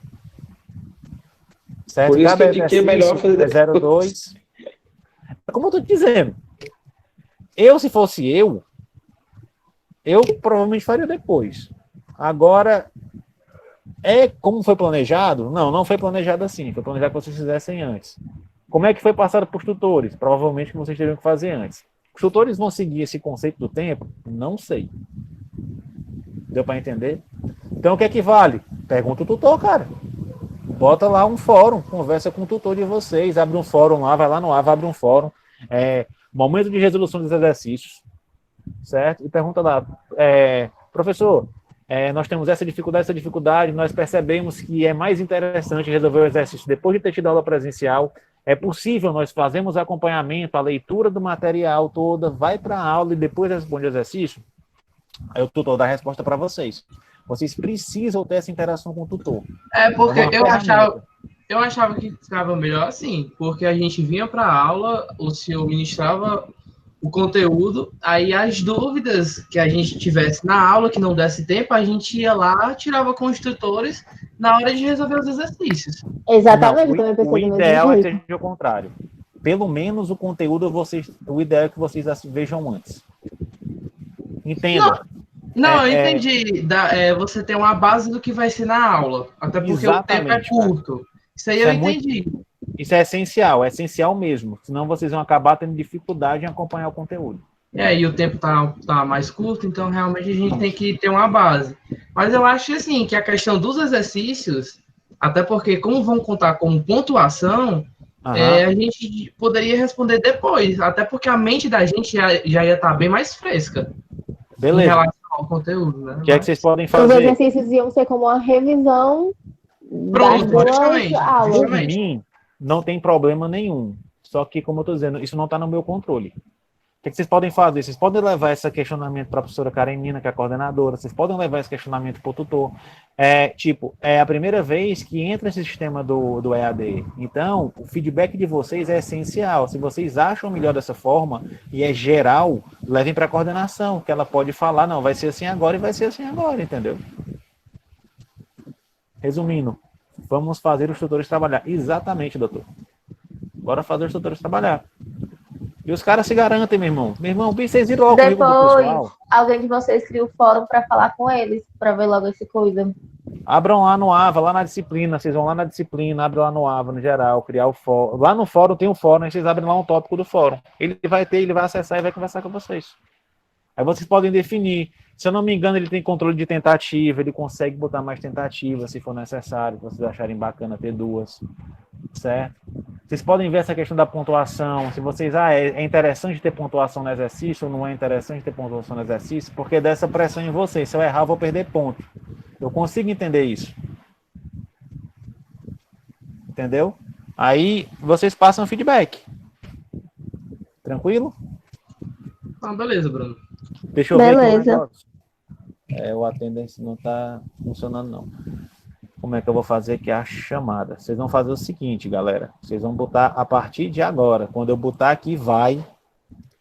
Certo? Por isso Cada que eu indiquei melhor fazer 0,2. Como eu tô te dizendo, se fosse eu provavelmente faria depois. Agora, como foi planejado? Não foi planejado assim. Foi planejado que vocês fizessem antes. Como é que foi passado para os tutores? Provavelmente que vocês teriam que fazer antes. Os tutores vão seguir esse conceito do tempo? Não sei. Deu para entender? Então, o que é que vale? Pergunta o tutor, cara. Bota lá um fórum, conversa com o tutor de vocês, abre um fórum lá, vai lá no AVA, abre um fórum. Momento de resolução dos exercícios, certo? E pergunta lá, professor, nós temos essa dificuldade, nós percebemos que é mais interessante resolver o exercício depois de ter tido aula presencial. É possível, nós fazemos acompanhamento, a leitura do material toda, vai para a aula e depois responde o exercício? Aí o tutor dá a resposta para vocês. Vocês precisam ter essa interação com o tutor. Porque eu achava que ficava melhor assim, porque a gente vinha para a aula, o senhor ministrava o conteúdo, aí as dúvidas que a gente tivesse na aula, que não desse tempo, a gente ia lá, tirava com os tutores na hora de resolver os exercícios. Exatamente. O ideal é que seja o contrário. Pelo menos o conteúdo, o ideal é que vocês vejam antes. Entenda. Não, eu entendi. Você tem uma base do que vai ser na aula. Até porque o tempo é curto. Cara. Isso aí eu entendi. Isso é essencial mesmo. Senão vocês vão acabar tendo dificuldade em acompanhar o conteúdo. E o tempo tá mais curto, então realmente a gente tem que ter uma base. Mas eu acho assim, que a questão dos exercícios, até porque como vão contar como pontuação, a gente poderia responder depois. Até porque a mente da gente já ia estar bem mais fresca. Beleza. Em relação ao conteúdo, né? O que é que vocês podem fazer? Os exercícios iam ser como uma revisão das duas aulas. Por mim, não tem problema nenhum. Só que, como eu estou dizendo, isso não está no meu controle. O que vocês podem fazer? Vocês podem levar esse questionamento para a professora Karenina, que é a coordenadora, vocês podem levar esse questionamento para o tutor. É a primeira vez que entra esse sistema do EAD. Então, o feedback de vocês é essencial. Se vocês acham melhor dessa forma, e é geral, levem para a coordenação, que ela pode falar, não, vai ser assim agora e vai ser assim agora, entendeu? Resumindo, vamos fazer os tutores trabalhar. Exatamente, doutor. Bora fazer os tutores trabalhar. E os caras se garantem, meu irmão. Meu irmão, vocês viram logo o currículo do pessoal? Depois, alguém de vocês cria o fórum para falar com eles, para ver logo essa coisa. Abram lá no AVA, lá na disciplina. Vocês vão lá na disciplina, abrem lá no AVA, no geral, criar o fórum. Lá no fórum tem um fórum, aí vocês abrem lá um tópico do fórum. Ele vai acessar e vai conversar com vocês. Aí vocês podem definir. Se eu não me engano, ele tem controle de tentativa, ele consegue botar mais tentativas, se for necessário, se vocês acharem bacana ter 2. Certo? Vocês podem ver essa questão da pontuação. Se vocês, é interessante ter pontuação no exercício ou não é interessante ter pontuação no exercício, porque dessa pressão em vocês. Se eu errar, eu vou perder ponto. Eu consigo entender isso. Entendeu? Aí vocês passam feedback. Tranquilo? Beleza, Bruno. Deixa eu ver Beleza. aqui. O attendance não está funcionando, não. Como é que eu vou fazer aqui a chamada? Vocês vão fazer o seguinte, galera. Vocês vão botar a partir de agora. Quando eu botar aqui, vai.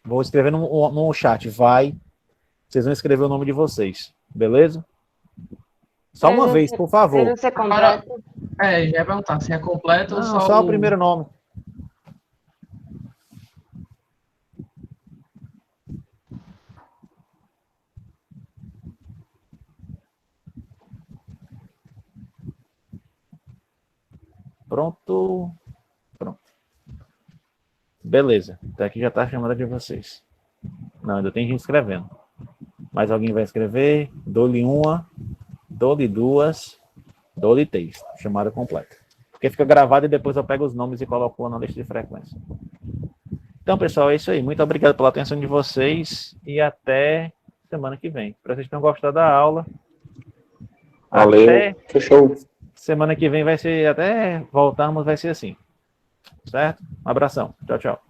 Vou escrever no chat, vai. Vocês vão escrever o nome de vocês. Beleza? Só uma vez, por favor. Precisa ser completo. Já ia perguntar se é completo ou Não, só o primeiro nome. Pronto. Beleza. Até aqui já está a chamada de vocês. Não, ainda tem gente escrevendo. Mais alguém vai escrever? Dou-lhe uma, dou-lhe 2, dou-lhe 3. Chamada completa. Porque fica gravado e depois eu pego os nomes e coloco na lista de frequência. Então, pessoal, é isso aí. Muito obrigado pela atenção de vocês e até semana que vem. Espero que vocês tenham gostado da aula. Valeu. Fechou. Semana que vem vai ser, até voltarmos, vai ser assim. Certo? Um abração. Tchau, tchau.